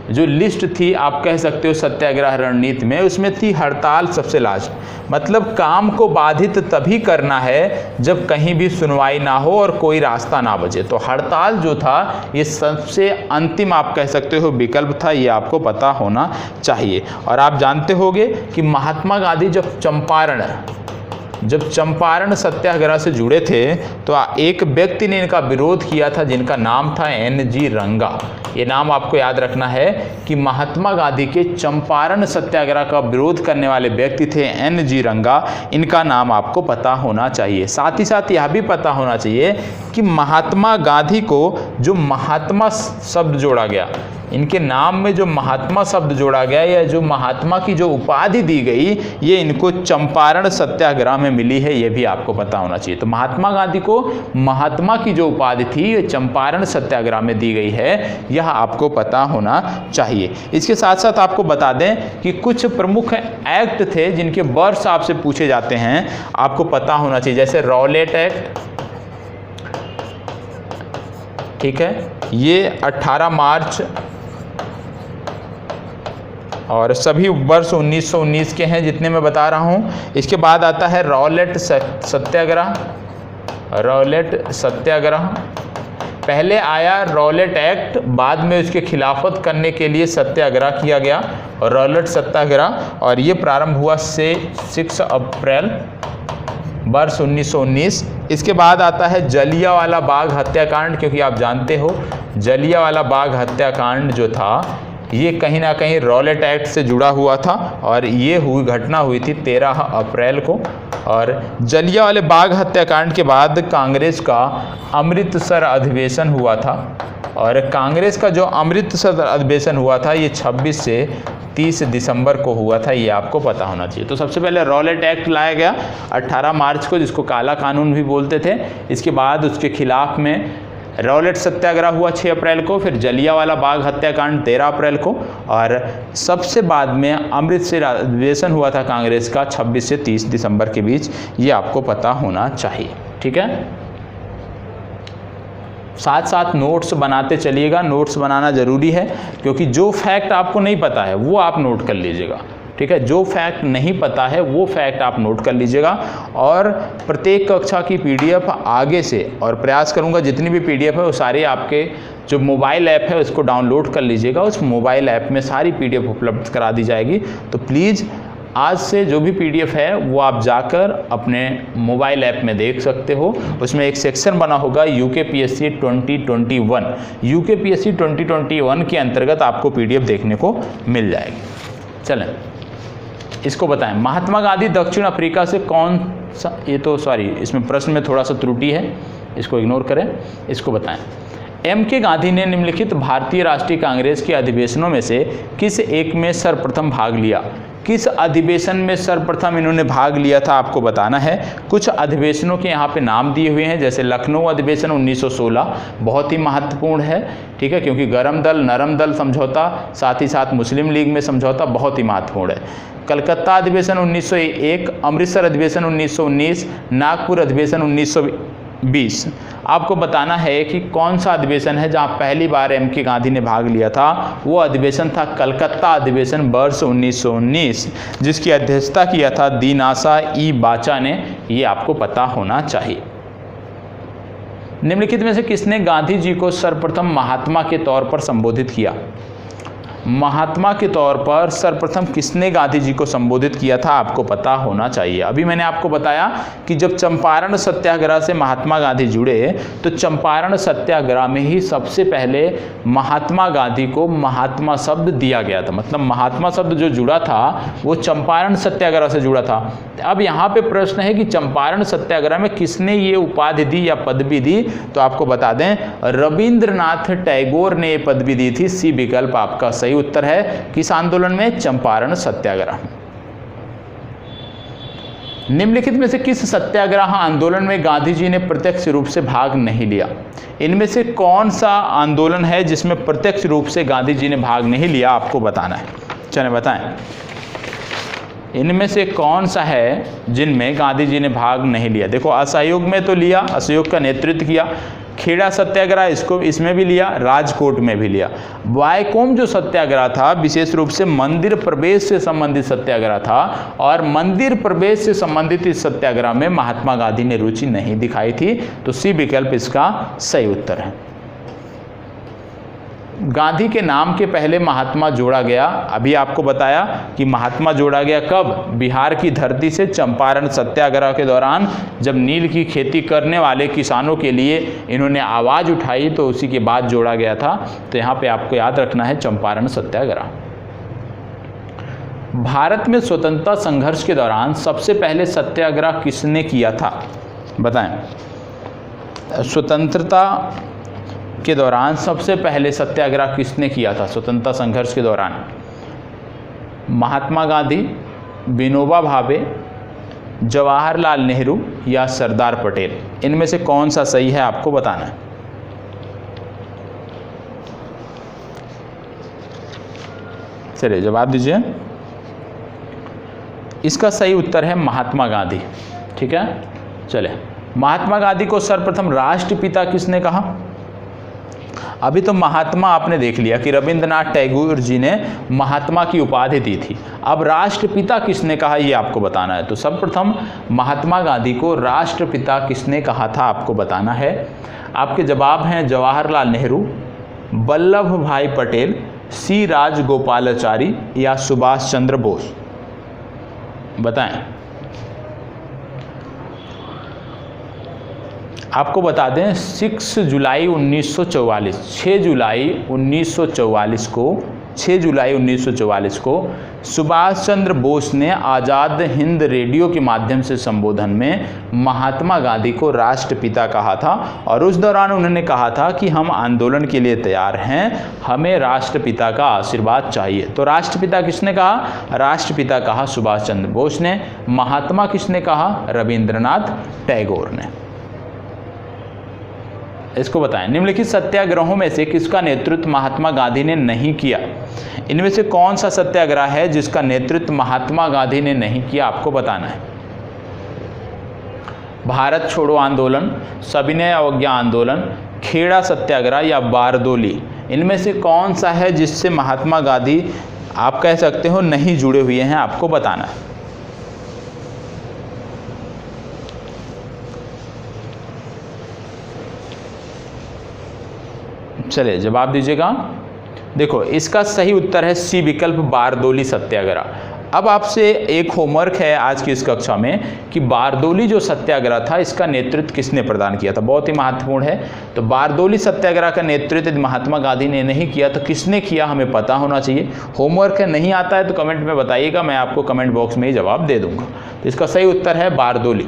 जो लिस्ट थी आप कह सकते हो सत्याग्रह रणनीति में, उसमें थी हड़ताल सबसे लास्ट। मतलब काम को बाधित तभी करना है जब कहीं भी सुनवाई ना हो और कोई रास्ता ना बचे। तो हड़ताल जो था ये सबसे अंतिम आप कह सकते हो विकल्प था, ये आपको पता होना चाहिए। और आप जानते होंगे कि महात्मा गांधी जब चंपारण सत्याग्रह से जुड़े थे तो एक व्यक्ति ने इनका विरोध किया था जिनका नाम था NG रंगा। ये नाम आपको याद रखना है कि महात्मा गांधी के चंपारण सत्याग्रह का विरोध करने वाले व्यक्ति थे NG रंगा। इनका नाम आपको पता होना चाहिए। साथ ही साथ यह भी पता होना चाहिए कि महात्मा गांधी को जो महात्मा शब्द जोड़ा गया, इनके नाम में जो महात्मा शब्द जोड़ा गया या जो महात्मा की जो उपाधि दी गई, ये इनको चंपारण सत्याग्रह में मिली है, ये भी आपको पता होना चाहिए। तो महात्मा गांधी को महात्मा की जो उपाधि थी ये चंपारण सत्याग्रह में दी गई है, यह आपको पता होना चाहिए। इसके साथ साथ आपको बता दें कि कुछ प्रमुख एक्ट थे जिनके वर्ष आपसे पूछे जाते हैं, आपको पता होना चाहिए। जैसे रॉलेट एक्ट, ठीक है, ये 18 मार्च और सभी वर्ष 1919 के हैं जितने मैं बता रहा हूँ। इसके बाद आता है रॉलेट सत्याग्रह। रॉलेट सत्याग्रह पहले आया रॉलेट एक्ट, बाद में उसके खिलाफत करने के लिए सत्याग्रह किया गया और रॉलेट सत्याग्रह, और ये प्रारंभ हुआ 6 अप्रैल वर्ष 1919। इसके बाद आता है जलियांवाला बाग हत्याकांड, क्योंकि आप जानते हो जलियांवाला बाग हत्याकांड जो था ये कहीं ना कहीं रॉलेट एक्ट से जुड़ा हुआ था और ये घटना हुई थी 13 अप्रैल को। और जलियांवाले बाग हत्याकांड के बाद कांग्रेस का अमृतसर अधिवेशन हुआ था, और कांग्रेस का जो अमृतसर अधिवेशन हुआ था ये 26 से 30 दिसंबर को हुआ था, ये आपको पता होना चाहिए। तो सबसे पहले रॉलेट एक्ट लाया गया 18 मार्च को, जिसको काला कानून भी बोलते थे। इसके बाद उसके खिलाफ में रॉलेट सत्याग्रह हुआ 6 अप्रैल को, फिर जलियांवाला बाग हत्याकांड 13 अप्रैल को, और सबसे बाद में अमृतसर अधिवेशन हुआ था कांग्रेस का 26 से 30 दिसंबर के बीच, ये आपको पता होना चाहिए। ठीक है, साथ साथ नोट्स बनाते चलिएगा। नोट्स बनाना ज़रूरी है, क्योंकि जो फैक्ट आपको नहीं पता है वो आप नोट कर लीजिएगा। ठीक है, जो फैक्ट नहीं पता है वो फैक्ट आप नोट कर लीजिएगा। और प्रत्येक कक्षा की PDF आगे से, और प्रयास करूंगा जितनी भी PDF है वो सारी आपके जो मोबाइल ऐप है उसको डाउनलोड कर लीजिएगा। उस मोबाइल ऐप में सारी PDF उपलब्ध करा दी जाएगी। तो प्लीज़ आज से जो भी PDF है वो आप जाकर अपने मोबाइल ऐप में देख सकते हो। उसमें एक सेक्शन बना होगा UKPSC 2021। UKPSC 2021 के अंतर्गत आपको PDF देखने को मिल जाएगी। चलें इसको बताएं, महात्मा गांधी दक्षिण अफ्रीका से कौन सा, ये तो सॉरी इसमें प्रश्न में थोड़ा सा त्रुटि है, इसको इग्नोर करें। इसको बताएं, MK गांधी ने निम्नलिखित भारतीय राष्ट्रीय कांग्रेस के अधिवेशनों में से किस एक में सर्वप्रथम भाग लिया? किस अधिवेशन में सर्वप्रथम इन्होंने भाग लिया था आपको बताना है। कुछ अधिवेशनों के यहाँ पे नाम दिए हुए हैं, जैसे लखनऊ अधिवेशन 1916 बहुत ही महत्वपूर्ण है, ठीक है, क्योंकि गरम दल नरम दल समझौता, साथ ही साथ मुस्लिम लीग में समझौता बहुत ही महत्वपूर्ण है। कलकत्ता अधिवेशन 1901, अमृतसर अधिवेशन 1919, नागपुर अधिवेशन 1920। आपको बताना है कि कौन सा अधिवेशन है जहां पहली बार MK गांधी ने भाग लिया था। वो अधिवेशन था कलकत्ता अधिवेशन वर्ष 1919, जिसकी अध्यक्षता किया था दीनासा ई बाचा ने। ये आपको पता होना चाहिए। निम्नलिखित में से किसने गांधी जी को सर्वप्रथम महात्मा के तौर पर संबोधित किया? महात्मा के तौर पर सर्वप्रथम किसने गांधी जी को संबोधित किया था आपको पता होना चाहिए। अभी मैंने आपको बताया कि जब चंपारण सत्याग्रह से महात्मा गांधी जुड़े तो चंपारण सत्याग्रह में ही सबसे पहले महात्मा गांधी को महात्मा शब्द दिया गया था। मतलब महात्मा शब्द जो जुड़ा था वो चंपारण सत्याग्रह से जुड़ा था। अब यहाँ पे प्रश्न है कि चंपारण सत्याग्रह में किसने ये उपाधि दी या पदवी दी? तो आपको बता दें रविंद्रनाथ टैगोर ने ये पदवी दी थी। सी विकल्प आपका सही उत्तर है। किस आंदोलन में? चंपारण सत्याग्रह। निम्नलिखित में से किस सत्याग्रह आंदोलन में गांधी जी ने प्रत्यक्ष रूप से भाग नहीं लिया? इनमें से कौन सा आंदोलन है जिसमें प्रत्यक्ष रूप से गांधी जी ने भाग नहीं लिया आपको बताना है। चलें बताएं, इनमें से कौन सा है जिनमें गांधी जी ने भाग नहीं लिया? देखो असहयोग में तो लिया, असहयोग का नेतृत्व किया। खेड़ा सत्याग्रह इसमें भी लिया, राजकोट में भी लिया। वायकोम जो सत्याग्रह था विशेष रूप से मंदिर प्रवेश से संबंधित सत्याग्रह था और मंदिर प्रवेश से संबंधित इस सत्याग्रह में महात्मा गांधी ने रुचि नहीं दिखाई थी। तो सी विकल्प इसका सही उत्तर है। गांधी के नाम के पहले महात्मा जोड़ा गया। अभी आपको बताया कि महात्मा जोड़ा गया कब? बिहार की धरती से चंपारण सत्याग्रह के दौरान, जब नील की खेती करने वाले किसानों के लिए इन्होंने आवाज़ उठाई तो उसी के बाद जोड़ा गया था। तो यहाँ पे आपको याद रखना है चंपारण सत्याग्रह। भारत में स्वतंत्रता संघर्ष के दौरान सबसे पहले सत्याग्रह किसने किया था? बताएं, स्वतंत्रता के दौरान सबसे पहले सत्याग्रह किसने किया था? स्वतंत्रता संघर्ष के दौरान महात्मा गांधी, विनोबा भावे, जवाहरलाल नेहरू या सरदार पटेल? इनमें से कौन सा सही है आपको बताना है। चलिए जवाब दीजिए। इसका सही उत्तर है महात्मा गांधी। ठीक है, चले। महात्मा गांधी को सर्वप्रथम राष्ट्रपिता किसने कहा? अभी तो महात्मा आपने देख लिया कि रविंद्रनाथ टैगोर जी ने महात्मा की उपाधि दी थी। अब राष्ट्रपिता किसने कहा ये आपको बताना है। तो सर्वप्रथम महात्मा गांधी को राष्ट्रपिता किसने कहा था आपको बताना है। आपके जवाब हैं जवाहरलाल नेहरू, वल्लभ भाई पटेल, सी राजगोपालाचारी या सुभाष चंद्र बोस? बताएं। आपको बता दें 6 जुलाई 1944 को सुभाष चंद्र बोस ने आज़ाद हिंद रेडियो के माध्यम से संबोधन में महात्मा गांधी को राष्ट्रपिता कहा था और उस दौरान उन्होंने कहा था कि हम आंदोलन के लिए तैयार हैं, हमें राष्ट्रपिता का आशीर्वाद चाहिए। तो राष्ट्रपिता किसने कहा? राष्ट्रपिता कहा सुभाष चंद्र बोस ने। महात्मा किसने कहा? रविंद्रनाथ टैगोर ने। इसको बताएं, निम्नलिखित सत्याग्रहों में से किसका नेतृत्व महात्मा गांधी ने नहीं किया? इनमें से कौन सा सत्याग्रह है जिसका नेतृत्व महात्मा गांधी ने नहीं किया आपको बताना है। भारत छोड़ो आंदोलन, सविनय अवज्ञा आंदोलन, खेड़ा सत्याग्रह या बारदोली? इनमें से कौन सा है जिससे महात्मा गांधी आप कह सकते हो नहीं जुड़े हुए हैं आपको बताना है। चलिए जवाब दीजिएगा। देखो इसका सही उत्तर है सी विकल्प बारदोली सत्याग्रह। अब आपसे एक होमवर्क है आज की इस कक्षा में कि बारदोली जो सत्याग्रह था इसका नेतृत्व किसने प्रदान किया था, बहुत ही महत्वपूर्ण है। तो बारदोली सत्याग्रह का नेतृत्व महात्मा गांधी ने नहीं किया तो किसने किया हमें पता होना चाहिए। होमवर्क है, नहीं आता है तो कमेंट में बताइएगा, मैं आपको कमेंट बॉक्स में ही जवाब दे दूंगा। तो इसका सही उत्तर है बारदोली।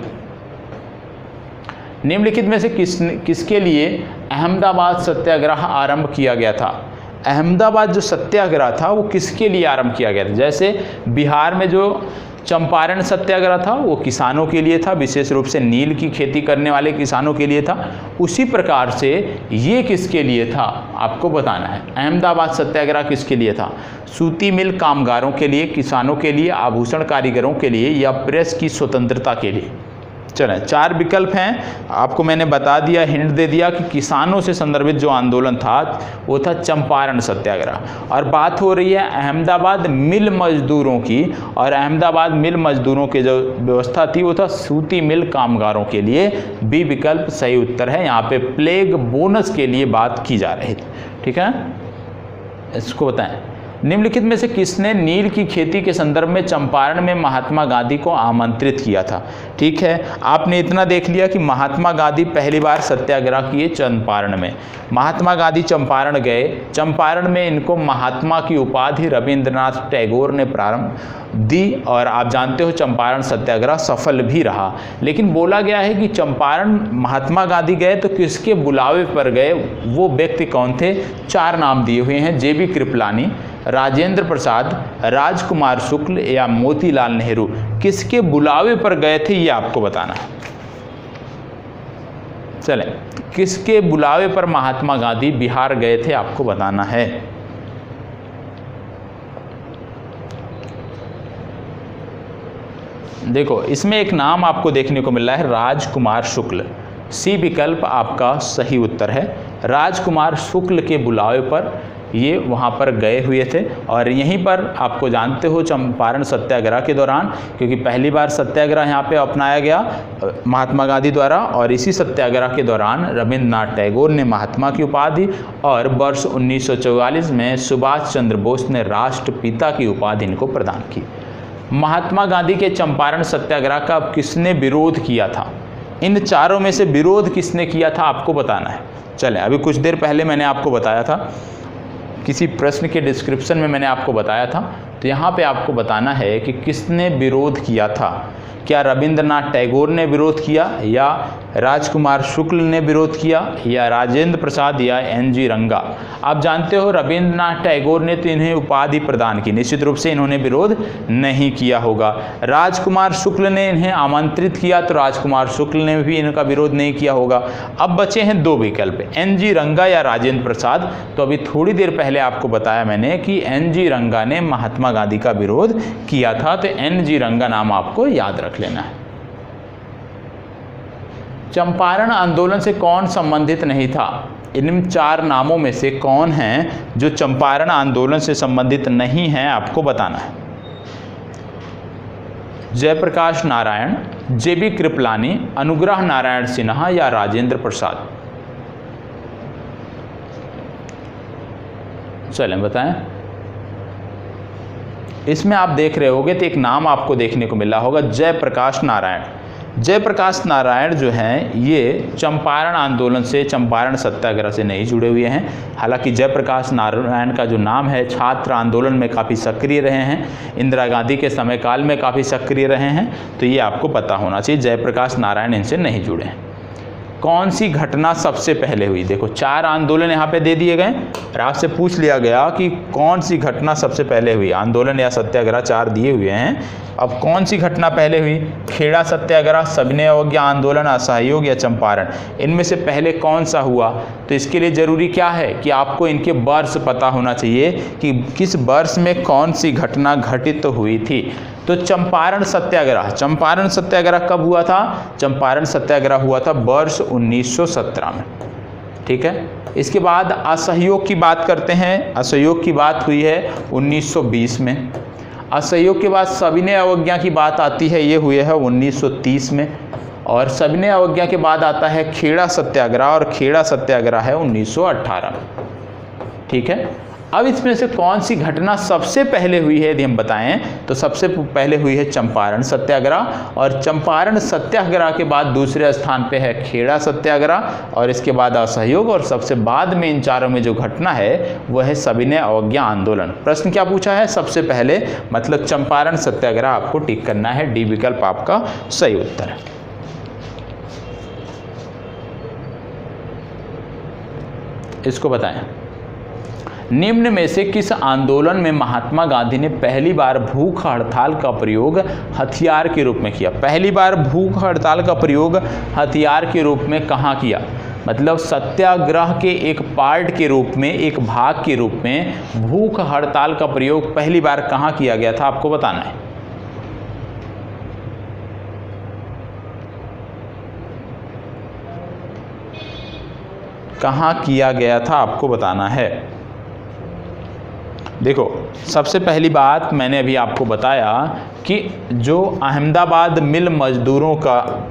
निम्नलिखित में से किसके लिए अहमदाबाद सत्याग्रह आरंभ किया गया था। अहमदाबाद जो सत्याग्रह था वो किसके लिए आरंभ किया गया था। जैसे बिहार में जो चंपारण सत्याग्रह था वो किसानों के लिए था, विशेष रूप से नील की खेती करने वाले किसानों के लिए था। उसी प्रकार से ये किसके लिए था आपको बताना है। अहमदाबाद सत्याग्रह किसके लिए था, सूती मिल कामगारों के लिए, किसानों के लिए, आभूषण कारीगरों के लिए या प्रेस की स्वतंत्रता के लिए। चलें, 4 विकल्प हैं, आपको मैंने बता दिया, हिंट दे दिया कि किसानों से संदर्भित जो आंदोलन था वो था चंपारण सत्याग्रह। और बात हो रही है अहमदाबाद मिल मजदूरों की, और अहमदाबाद मिल मजदूरों की जो व्यवस्था थी वो था सूती मिल कामगारों के लिए। बी विकल्प सही उत्तर है। यहाँ पे प्लेग बोनस के लिए बात की जा रही थी। ठीक है, इसको बताएं। निम्नलिखित में से किसने नील की खेती के संदर्भ में चंपारण में महात्मा गांधी को आमंत्रित किया था। ठीक है, आपने इतना देख लिया कि महात्मा गांधी पहली बार सत्याग्रह किए चंपारण में। महात्मा गांधी चंपारण गए, चंपारण में इनको महात्मा की उपाधि रविंद्रनाथ टैगोर ने प्रारंभ दी, और आप जानते हो चंपारण सत्याग्रह सफल भी रहा। लेकिन बोला गया है कि चंपारण महात्मा गांधी गए तो किसके बुलावे पर गए, वो व्यक्ति कौन थे। 4 नाम दिए हुए हैं, जेबी कृपलानी, राजेंद्र प्रसाद, राजकुमार शुक्ल या मोतीलाल नेहरू। किसके बुलावे पर गए थे ये आपको बताना है। चलें, किसके बुलावे पर महात्मा गांधी बिहार गए थे आपको बताना है। देखो, इसमें एक नाम आपको देखने को मिल रहा है राजकुमार शुक्ल। सी विकल्प आपका सही उत्तर है। राजकुमार शुक्ल के बुलावे पर ये वहाँ पर गए हुए थे, और यहीं पर आपको जानते हो चंपारण सत्याग्रह के दौरान, क्योंकि पहली बार सत्याग्रह यहाँ पे अपनाया गया महात्मा गांधी द्वारा, और इसी सत्याग्रह के दौरान रविंद्रनाथ टैगोर ने महात्मा की उपाधि, और वर्ष 1944 में सुभाष चंद्र बोस ने राष्ट्रपिता की उपाधि इनको प्रदान की। महात्मा गांधी के चंपारण सत्याग्रह का किसने विरोध किया था। इन 4 में से विरोध किसने किया था आपको बताना है। चलें, अभी कुछ देर पहले मैंने आपको बताया था, किसी प्रश्न के डिस्क्रिप्शन में मैंने आपको बताया था, तो यहाँ पे आपको बताना है कि किसने विरोध किया था। क्या रविंद्रनाथ टैगोर ने विरोध किया, या राजकुमार शुक्ल ने विरोध किया, या राजेंद्र प्रसाद, या एनजी रंगा। आप जानते हो रविंद्रनाथ टैगोर ने तो इन्हें उपाधि प्रदान की, निश्चित रूप से इन्होंने विरोध नहीं किया होगा। राजकुमार शुक्ल ने इन्हें आमंत्रित किया तो राजकुमार शुक्ल ने भी इनका विरोध नहीं किया होगा। अब बचे हैं 2 विकल्प, एनजी रंगा या राजेंद्र प्रसाद। तो अभी थोड़ी देर पहले आपको बताया मैंने कि एनजी रंगा ने महात्मा गांधी का विरोध किया था, तो एनजी रंगा नाम आपको याद रख लेना है। चंपारण आंदोलन से कौन संबंधित नहीं था। इन 4 नामों में से कौन हैं जो चंपारण आंदोलन से संबंधित नहीं हैं आपको बताना है। जयप्रकाश नारायण, जेबी कृपलानी, अनुग्रह नारायण सिन्हा या राजेंद्र प्रसाद। चलें बताएं। इसमें आप देख रहे होगे तो एक नाम आपको देखने को मिला होगा, जयप्रकाश नारायण। जयप्रकाश नारायण जो हैं ये चंपारण आंदोलन से, चंपारण सत्याग्रह से नहीं जुड़े हुए हैं। हालांकि जयप्रकाश नारायण का जो नाम है छात्र आंदोलन में काफ़ी सक्रिय रहे हैं, इंदिरा गांधी के समय काल में काफ़ी सक्रिय रहे हैं, तो ये आपको पता होना चाहिए। जयप्रकाश नारायण इनसे नहीं जुड़े हैं। कौन सी घटना सबसे पहले हुई। देखो 4 आंदोलन यहाँ पे दे दिए गए, और आपसे पूछ लिया गया कि कौन सी घटना सबसे पहले हुई। आंदोलन या सत्याग्रह 4 दिए हुए हैं, अब कौन सी घटना पहले हुई। खेड़ा सत्याग्रह, सविनय अवज्ञा आंदोलन, असहयोग या चंपारण। इनमें से पहले कौन सा हुआ। तो इसके लिए ज़रूरी क्या है कि आपको इनके वर्ष पता होना चाहिए कि किस वर्ष में कौन सी घटना घटित हुई थी। तो चंपारण सत्याग्रह कब हुआ था। चंपारण सत्याग्रह हुआ था वर्ष 1917 में। ठीक है, इसके बाद असहयोग की बात करते हैं। असहयोग की बात हुई है 1920 में। असहयोग के बाद सविनय अवज्ञा की बात आती है, ये हुए है 1930 में। और सविनय अवज्ञा के बाद आता है खेड़ा सत्याग्रह, और खेड़ा सत्याग्रह है 1918 में। ठीक है, अब इसमें से कौन सी घटना सबसे पहले हुई है यदि हम बताएं तो सबसे पहले हुई है चंपारण सत्याग्रह, और चंपारण सत्याग्रह के बाद दूसरे स्थान पे है खेड़ा सत्याग्रह, और इसके बाद असहयोग, और सबसे बाद में इन चारों में जो घटना है वह है सविनय अवज्ञा आंदोलन। प्रश्न क्या पूछा है? सबसे पहले मतलब चंपारण सत्याग्रह आपको टिक करना है, डी विकल्प आपका सही उत्तर है। इसको बताएं, निम्न में से किस आंदोलन में महात्मा गांधी ने पहली बार भूख हड़ताल का प्रयोग हथियार के रूप में किया? पहली बार भूख हड़ताल का प्रयोग हथियार के रूप में कहाँ किया? मतलब सत्याग्रह के एक पार्ट के रूप में, एक भाग के रूप में भूख हड़ताल का प्रयोग पहली बार कहाँ किया गया था, आपको बताना है। कहाँ किया गया था आपको बताना है। देखो, सबसे पहली बात मैंने अभी आपको बताया कि जो अहमदाबाद मिल मजदूरों का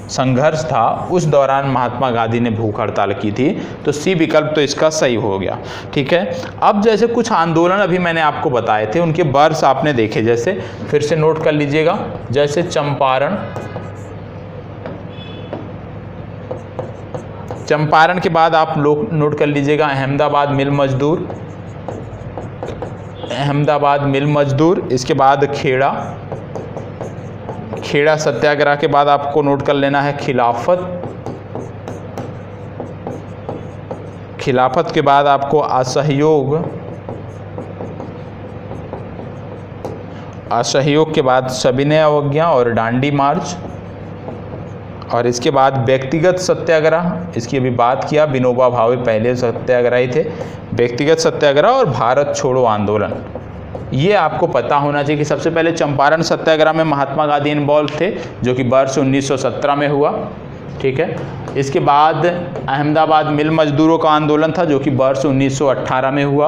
संघर्ष था उस दौरान महात्मा गांधी ने भूख हड़ताल की थी, तो सी विकल्प तो इसका सही हो गया। ठीक है, अब जैसे कुछ आंदोलन अभी मैंने आपको बताए थे, उनके वर्ष आपने देखे, जैसे फिर से नोट कर लीजिएगा, जैसे चंपारण के बाद आप लोग नोट कर लीजिएगा अहमदाबाद मिल मजदूर, इसके बाद खेड़ा सत्याग्रह के बाद आपको नोट कर लेना है खिलाफत के बाद आपको असहयोग के बाद सविनय अवज्ञा और डांडी मार्च, और इसके बाद व्यक्तिगत सत्याग्रह, इसकी अभी बात किया, विनोबा भावे पहले सत्याग्रही थे, व्यक्तिगत सत्याग्रह और भारत छोड़ो आंदोलन। ये आपको पता होना चाहिए कि सबसे पहले चंपारण सत्याग्रह में महात्मा गांधी इन्वॉल्व थे, जो कि वर्ष 1917 में हुआ। ठीक है, इसके बाद अहमदाबाद मिल मजदूरों का आंदोलन था, जो कि वर्ष 1918 में हुआ।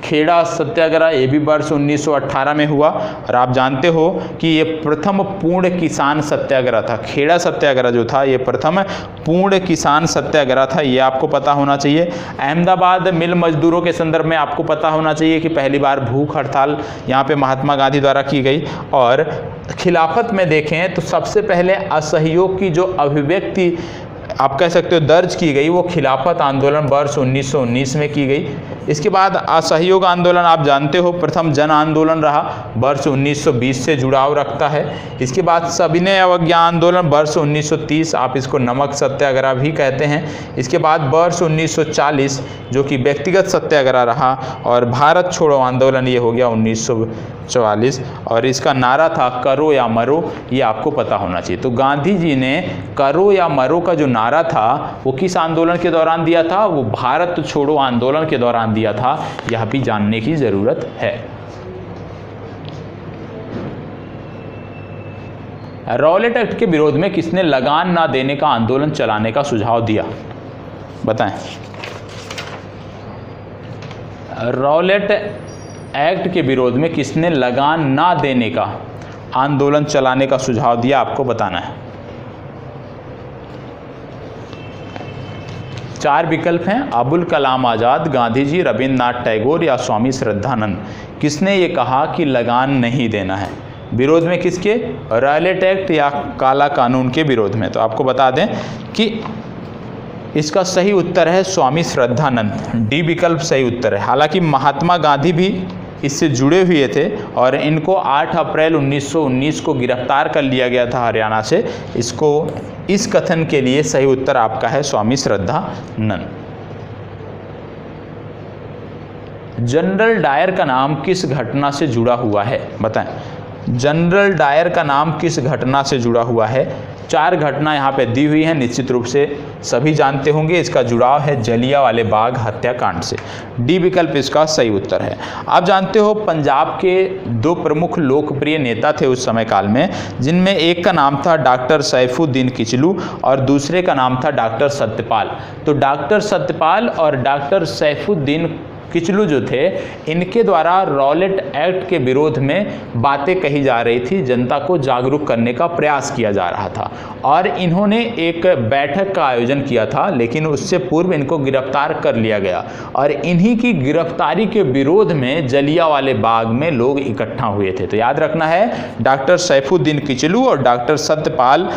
खेड़ा सत्याग्रह, ये भी वर्ष 1918 में हुआ, और आप जानते हो कि ये प्रथम पूर्ण किसान सत्याग्रह था। खेड़ा सत्याग्रह जो था ये प्रथम पूर्ण किसान सत्याग्रह था, ये आपको पता होना चाहिए। अहमदाबाद मिल मजदूरों के संदर्भ में आपको पता होना चाहिए कि पहली बार भूख हड़ताल यहाँ पे महात्मा गांधी द्वारा की गई। और खिलाफत में देखें तो सबसे पहले असहयोग की जो अभिव्यक्ति आप कह सकते हो दर्ज की गई, वो खिलाफत आंदोलन वर्ष 1919 में की गई। इसके बाद असहयोग आंदोलन आप जानते हो प्रथम जन आंदोलन रहा, वर्ष 1920 से जुड़ाव रखता है। इसके बाद सविनय अवज्ञा आंदोलन वर्ष 1930, आप इसको नमक सत्याग्रह भी कहते हैं। इसके बाद वर्ष 1940 जो कि व्यक्तिगत सत्याग्रह रहा, और भारत छोड़ो आंदोलन ये हो गया 1944, और इसका नारा था करो या मरो, ये आपको पता होना चाहिए। तो गांधी जी ने करो या मरो का जो नारा था वो किस आंदोलन के दौरान दिया था? वो भारत छोड़ो आंदोलन के दौरान दिया था, यह भी जानने की जरूरत है। रॉलेट एक्ट के विरोध में किसने लगान ना देने का आंदोलन चलाने का सुझाव दिया? बताएं। रॉलेट एक्ट के विरोध में किसने लगान ना देने का आंदोलन चलाने का सुझाव दिया, आपको बताना है। 4 विकल्प हैं, अबुल कलाम आज़ाद, गांधी जी, रविंद्रनाथ टैगोर या स्वामी श्रद्धानंद। किसने ये कहा कि लगान नहीं देना है? विरोध में किसके? रॉलेट एक्ट या काला कानून के विरोध में। तो आपको बता दें कि इसका सही उत्तर है स्वामी श्रद्धानंद, डी विकल्प सही उत्तर है। हालांकि महात्मा गांधी भी इससे जुड़े हुए थे और इनको 8 अप्रैल 1919 को गिरफ्तार कर लिया गया था हरियाणा से। इस कथन के लिए सही उत्तर आपका है स्वामी श्रद्धानंद। जनरल डायर का नाम किस घटना से जुड़ा हुआ है? बताएं। जनरल डायर का नाम किस घटना से जुड़ा हुआ है? 4 घटना यहाँ पे दी हुई हैं, निश्चित रूप से सभी जानते होंगे। इसका जुड़ाव है जलियांवाले बाग हत्याकांड से, डी विकल्प इसका सही उत्तर है। आप जानते हो पंजाब के 2 प्रमुख लोकप्रिय नेता थे उस समय काल में, जिनमें एक का नाम था डॉक्टर सैफुद्दीन किचलू और दूसरे का नाम था डॉक्टर सत्यपाल। तो डॉक्टर सत्यपाल और डॉक्टर सैफुद्दीन किचलू जो थे, इनके द्वारा रॉलेट एक्ट के विरोध में बातें कही जा रही थी, जनता को जागरूक करने का प्रयास किया जा रहा था और इन्होंने एक बैठक का आयोजन किया था, लेकिन उससे पूर्व इनको गिरफ्तार कर लिया गया और इन्हीं की गिरफ्तारी के विरोध में जलियांवाले बाग में लोग इकट्ठा हुए थे। तो याद रखना है, डॉक्टर सैफुद्दीन किचलू और डॉक्टर सत्यपाल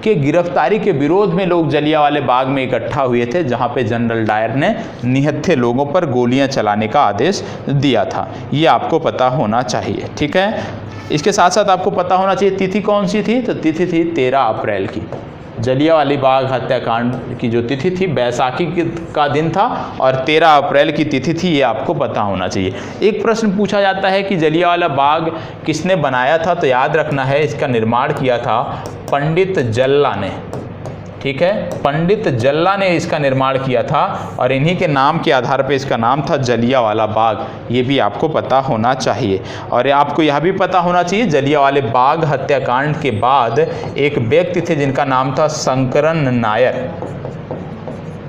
के गिरफ्तारी के विरोध में लोग जलियांवाले बाग में इकट्ठा हुए थे, जहां पे जनरल डायर ने निहत्थे लोगों पर गोलियां चलाने का आदेश दिया था। ये आपको पता होना चाहिए, ठीक है। इसके साथ साथ आपको पता होना चाहिए तिथि कौन सी थी, तो तिथि थी 13 अप्रैल की। जलियांवाले बाग हत्याकांड की जो तिथि थी बैसाखी का दिन था और 13 अप्रैल की तिथि थी, ये आपको पता होना चाहिए। एक प्रश्न पूछा जाता है कि जलियांवाला बाग किसने बनाया था, तो याद रखना है इसका निर्माण किया था पंडित जल्ला ने, ठीक है। पंडित जल्ला ने इसका निर्माण किया था और इन्हीं के नाम के आधार पर इसका नाम था जलियांवाला बाग। ये भी आपको पता होना चाहिए। और आपको यह भी पता होना चाहिए जलियांवाले बाग हत्याकांड के बाद एक व्यक्ति थे जिनका नाम था शंकरन नायर।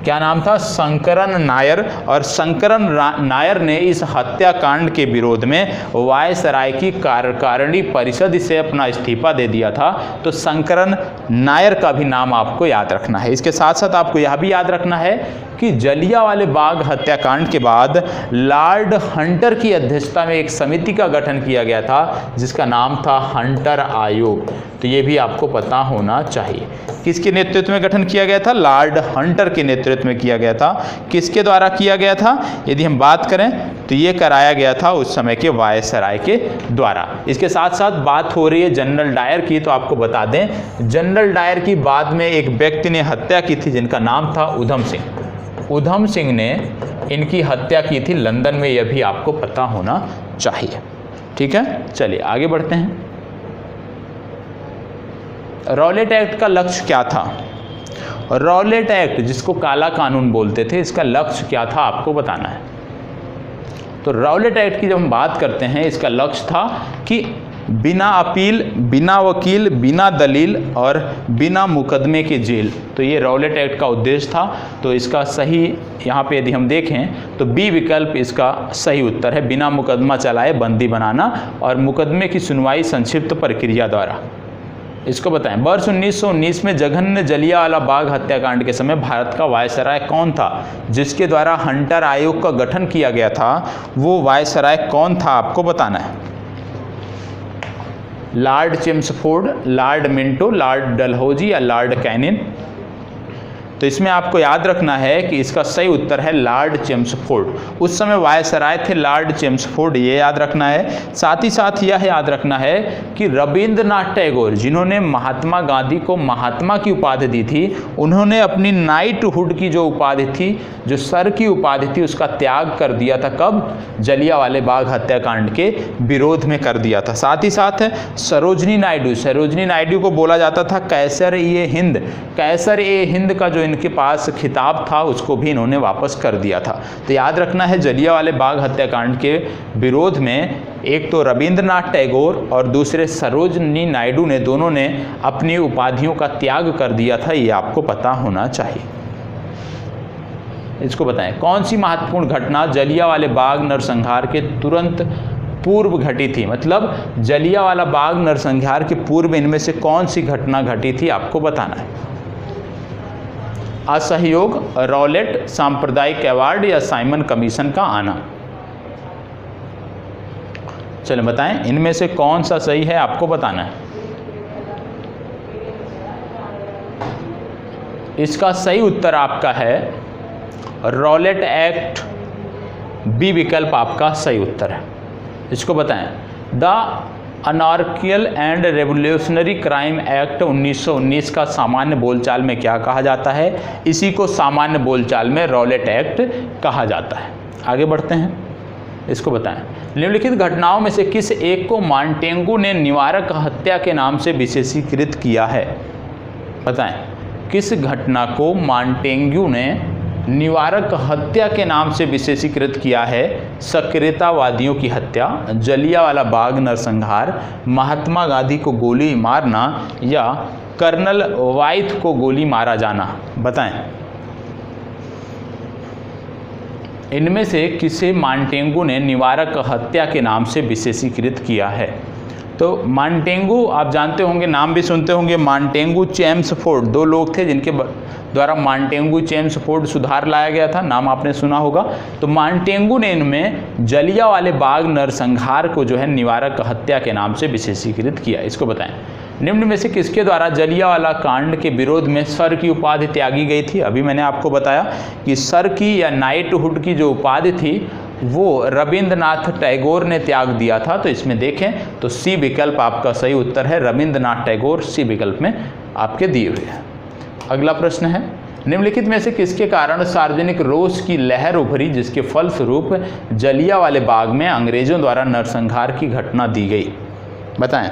क्या नाम था? शंकरन नायर। और शंकरन नायर ने इस हत्याकांड के विरोध में वायसराय की कार्यकारिणी परिषद से अपना इस्तीफा दे दिया था। तो शंकरन नायर का भी नाम आपको याद रखना है। इसके साथ साथ आपको यह भी याद रखना है कि जलियांवाले बाग हत्याकांड के बाद लॉर्ड हंटर की अध्यक्षता में एक समिति का गठन किया गया था जिसका नाम था हंटर आयोग। तो ये भी आपको पता होना चाहिए। किसके नेतृत्व में गठन किया गया था? लॉर्ड हंटर के नेतृत्व में किया गया था। किसके द्वारा किया गया था? यदि हम बात करें तो ये कराया गया था उस समय के वायसराय के द्वारा। इसके साथ साथ बात हो रही है जनरल डायर की, तो आपको बता दें जनरल डायर की बाद में एक व्यक्ति ने हत्या की थी जिनका नाम था उधम सिंह। उधम सिंह ने इनकी हत्या की थी लंदन में, यह भी आपको पता होना चाहिए, ठीक है। चलिए आगे बढ़ते हैं। रॉलेट एक्ट का लक्ष्य क्या था? रॉलेट एक्ट, जिसको काला कानून बोलते थे, इसका लक्ष्य क्या था आपको बताना है। तो रॉलेट एक्ट की जब हम बात करते हैं, इसका लक्ष्य था कि बिना अपील, बिना वकील, बिना दलील और बिना मुकदमे के जेल। तो ये रॉलेट एक्ट का उद्देश्य था। तो इसका सही यहाँ पे यदि हम देखें तो बी विकल्प इसका सही उत्तर है। बिना मुकदमा चलाए बंदी बनाना और मुकदमे की सुनवाई संक्षिप्त प्रक्रिया द्वारा। इसको बताएं, वर्ष 1919 में जघन्य जलियांवाला बाग हत्याकांड के समय भारत का वायसराय कौन था? जिसके द्वारा हंटर आयोग का गठन किया गया था, वो वायसराय कौन था आपको बताना है। Lord Chelmsford, Lord Minto, Lord Dalhousie या लॉर्ड कैनिन? तो इसमें आपको याद रखना है कि इसका सही उत्तर है लॉर्ड चेम्सफोर्ड। उस समय वायसराय थे लॉर्ड चेम्सफोर्ड, ये याद रखना है। साथ ही साथ यह याद रखना है कि रविंद्रनाथ टैगोर, जिन्होंने महात्मा गांधी को महात्मा की उपाधि दी थी, उन्होंने अपनी नाइटहुड की जो उपाधि थी, जो सर की उपाधि थी, उसका त्याग कर दिया था। कब? जलियांवाले बाग हत्याकांड के विरोध में कर दिया था। साथ ही साथ सरोजनी नायडू को बोला जाता था कैसर ए हिंद। कैसर ए हिंद का जो इनके पास खिताब था उसको भी इन्होंने वापस कर दिया था। तो याद रखना है जलियांवाले बाग हत्याकांड के विरोध में एक तो रविंद्रनाथ टैगोर और दूसरे सरोजनी नायडू ने, दोनों ने अपनी उपाधियों का त्याग कर दिया था। ये आपको पता होना चाहिए। इसको बताएं, कौन सी महत्वपूर्ण घटना जलियांवाले बाग नरसंहार के तुरंत पूर्व घटी थी? मतलब जलियांवाला बाग नरसंहार के पूर्व इनमें से कौन सी घटना घटी थी आपको बताना है। असहयोग, रॉलेट, सांप्रदायिक अवार्ड या साइमन कमीशन का आना? चलिए बताएं, इनमें से कौन सा सही है आपको बताना है। इसका सही उत्तर आपका है रॉलेट एक्ट, बी विकल्प आपका सही उत्तर है। इसको बताएं, the anarchical and revolutionary crime act 1919 का सामान्य बोलचाल में क्या कहा जाता है? इसी को सामान्य बोलचाल में रॉलेट एक्ट कहा जाता है। आगे बढ़ते हैं, इसको बताएं, निम्नलिखित घटनाओं में से किस एक को मॉन्टेगू ने निवारक हत्या के नाम से विशेषीकृत किया है? बताएं, किस घटना को मॉन्टेगू ने निवारक हत्या के नाम से विशेषीकृत किया है? सक्रियतावादियों की हत्या, जलियांवाला बाग नरसंहार, महात्मा गांधी को गोली मारना या कर्नल वाइथ को गोली मारा जाना? बताएं। इनमें से किसे मांटेगू ने निवारक हत्या के नाम से विशेषीकृत किया है? तो मांटेगू आप जानते होंगे, नाम भी सुनते होंगे, मांटेगू चेम्सफोर्ड, दो लोग थे जिनके द्वारा मांटेगू चेम्सफोर्ड सुधार लाया गया था, नाम आपने सुना होगा। तो मांटेगू ने इनमें जलियांवाले बाग नरसंहार को जो है निवारक हत्या के नाम से विशेषीकृत किया। इसको बताएं, निम्न में से किसके द्वारा जलियांवाला कांड के विरोध में सर की उपाधि त्यागी गई थी? अभी मैंने आपको बताया कि सर की या नाइटहुड की जो उपाधि थी वो रविंद्रनाथ टैगोर ने त्याग दिया था। तो इसमें देखें तो सी विकल्प आपका सही उत्तर है, रविंद्रनाथ टैगोर सी विकल्प में आपके दिए हुए हैं। अगला प्रश्न है, निम्नलिखित में से किसके कारण सार्वजनिक रोष की लहर उभरी जिसके फलस्वरूप जलियांवाले बाग में अंग्रेजों द्वारा नरसंहार की घटना दी गई? बताएं।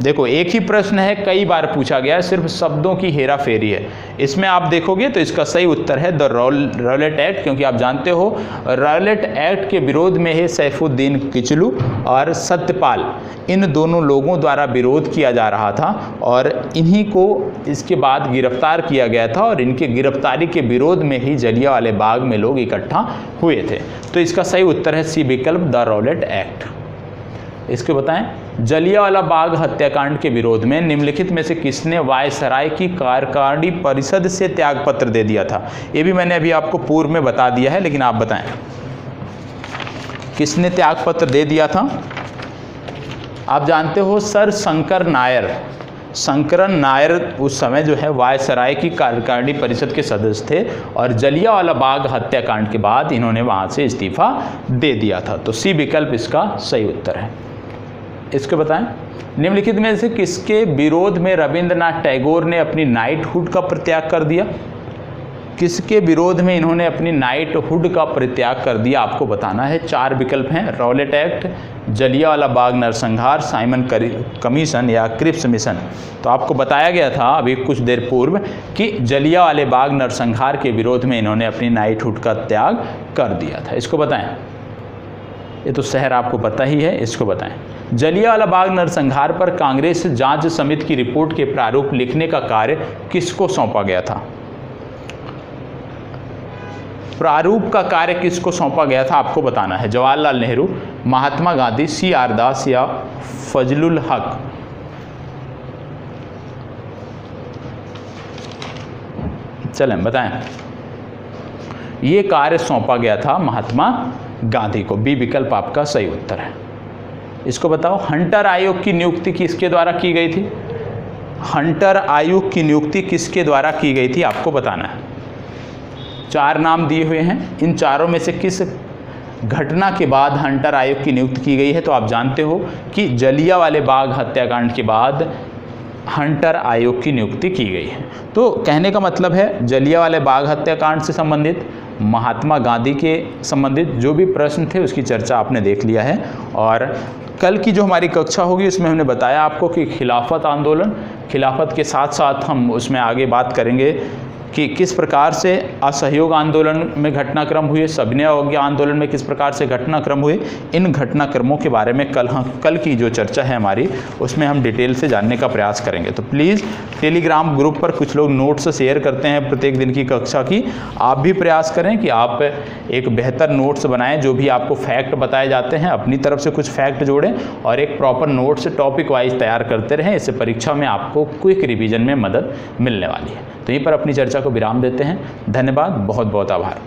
देखो एक ही प्रश्न है, कई बार पूछा गया है, सिर्फ शब्दों की हेरा फेरी है। इसमें आप देखोगे तो इसका सही उत्तर है द रॉलेट एक्ट, क्योंकि आप जानते हो रॉलेट एक्ट के विरोध में ही सैफुद्दीन किचलू और सत्यपाल, इन दोनों लोगों द्वारा विरोध किया जा रहा था और इन्हीं को इसके बाद गिरफ्तार किया गया था और इनके गिरफ्तारी के विरोध में ही जलियांवाले बाग में लोग इकट्ठा हुए थे। तो इसका सही उत्तर है सी विकल्प द रॉलेट एक्ट। इसको बताएं, जलियांवाला बाग हत्याकांड के विरोध में निम्नलिखित में से किसने वायसराय की कार्यकारिणी परिषद से त्यागपत्र दे दिया था? ये भी मैंने अभी आपको पूर्व में बता दिया है, लेकिन आप बताएं किसने त्यागपत्र दे दिया था? आप जानते हो सर शंकर नायर, शंकरन नायर उस समय जो है वायसराय की कार्यकारिणी परिषद के सदस्य थे और जलियांवाला बाग हत्याकांड के बाद इन्होंने वहां से इस्तीफा दे दिया था। तो सी विकल्प इसका सही उत्तर है। इसको बताएं, निम्नलिखित में से किसके विरोध में रविंद्रनाथ टैगोर ने अपनी नाइटहुड का परित्याग कर दिया? किसके विरोध में इन्होंने अपनी नाइटहुड का परित्याग कर दिया? आपको बताना है। 4 विकल्प हैं, रॉलेट एक्ट, जलियांवाला बाग नरसंहार, साइमन कमीशन या क्रिप्स मिशन। तो आपको बताया गया था अभी कुछ देर पूर्व कि जलियांवाले बाग नरसंहार के विरोध में इन्होंने अपनी नाइटहुड का त्याग कर दिया था। इसको बताएं, ये तो शहर आपको पता ही है। इसको बताएं, जलियांवाला बाग नरसंहार पर कांग्रेस जांच समिति की रिपोर्ट के प्रारूप लिखने का कार्य किसको सौंपा गया था? प्रारूप का कार्य किसको सौंपा गया था आपको बताना है। जवाहरलाल नेहरू, महात्मा गांधी, CR दास या फजलुल हक? चलें बताएं। ये कार्य सौंपा गया था महात्मा गांधी को, बी विकल्प आपका सही उत्तर है। इसको बताओ, हंटर आयोग की नियुक्ति किसके द्वारा की गई थी? हंटर आयोग की नियुक्ति किसके द्वारा की गई थी आपको बताना है। 4 नाम दिए हुए हैं, इन चारों में से किस घटना के बाद हंटर आयोग की नियुक्ति की गई है? तो आप जानते हो कि जलियांवाले बाग हत्याकांड के बाद हंटर आयोग की नियुक्ति की गई है। तो कहने का मतलब है जलियांवाले बाग हत्याकांड से संबंधित, महात्मा गांधी के संबंधित जो भी प्रश्न थे उसकी चर्चा आपने देख लिया है। और कल की जो हमारी कक्षा होगी उसमें हमने बताया आपको कि खिलाफत आंदोलन, खिलाफत के साथ साथ हम उसमें आगे बात करेंगे कि किस प्रकार से असहयोग आंदोलन में घटनाक्रम हुए, सविनय अवज्ञा आंदोलन में किस प्रकार से घटनाक्रम हुए। इन घटनाक्रमों के बारे में कल की जो चर्चा है हमारी उसमें हम डिटेल से जानने का प्रयास करेंगे। तो प्लीज़ टेलीग्राम ग्रुप पर कुछ लोग नोट्स शेयर करते हैं प्रत्येक दिन की कक्षा की, आप भी प्रयास करें कि आप एक बेहतर नोट्स बनाएं। जो भी आपको फैक्ट बताए जाते हैं अपनी तरफ से कुछ फैक्ट जोड़ें और एक प्रॉपर नोट्स टॉपिक वाइज तैयार करते रहें। इससे परीक्षा में आपको क्विक रिवीजन में मदद मिलने वाली है। तो यहीं पर अपनी चर्चा को विराम देते हैं। धन्यवाद, बहुत बहुत आभार।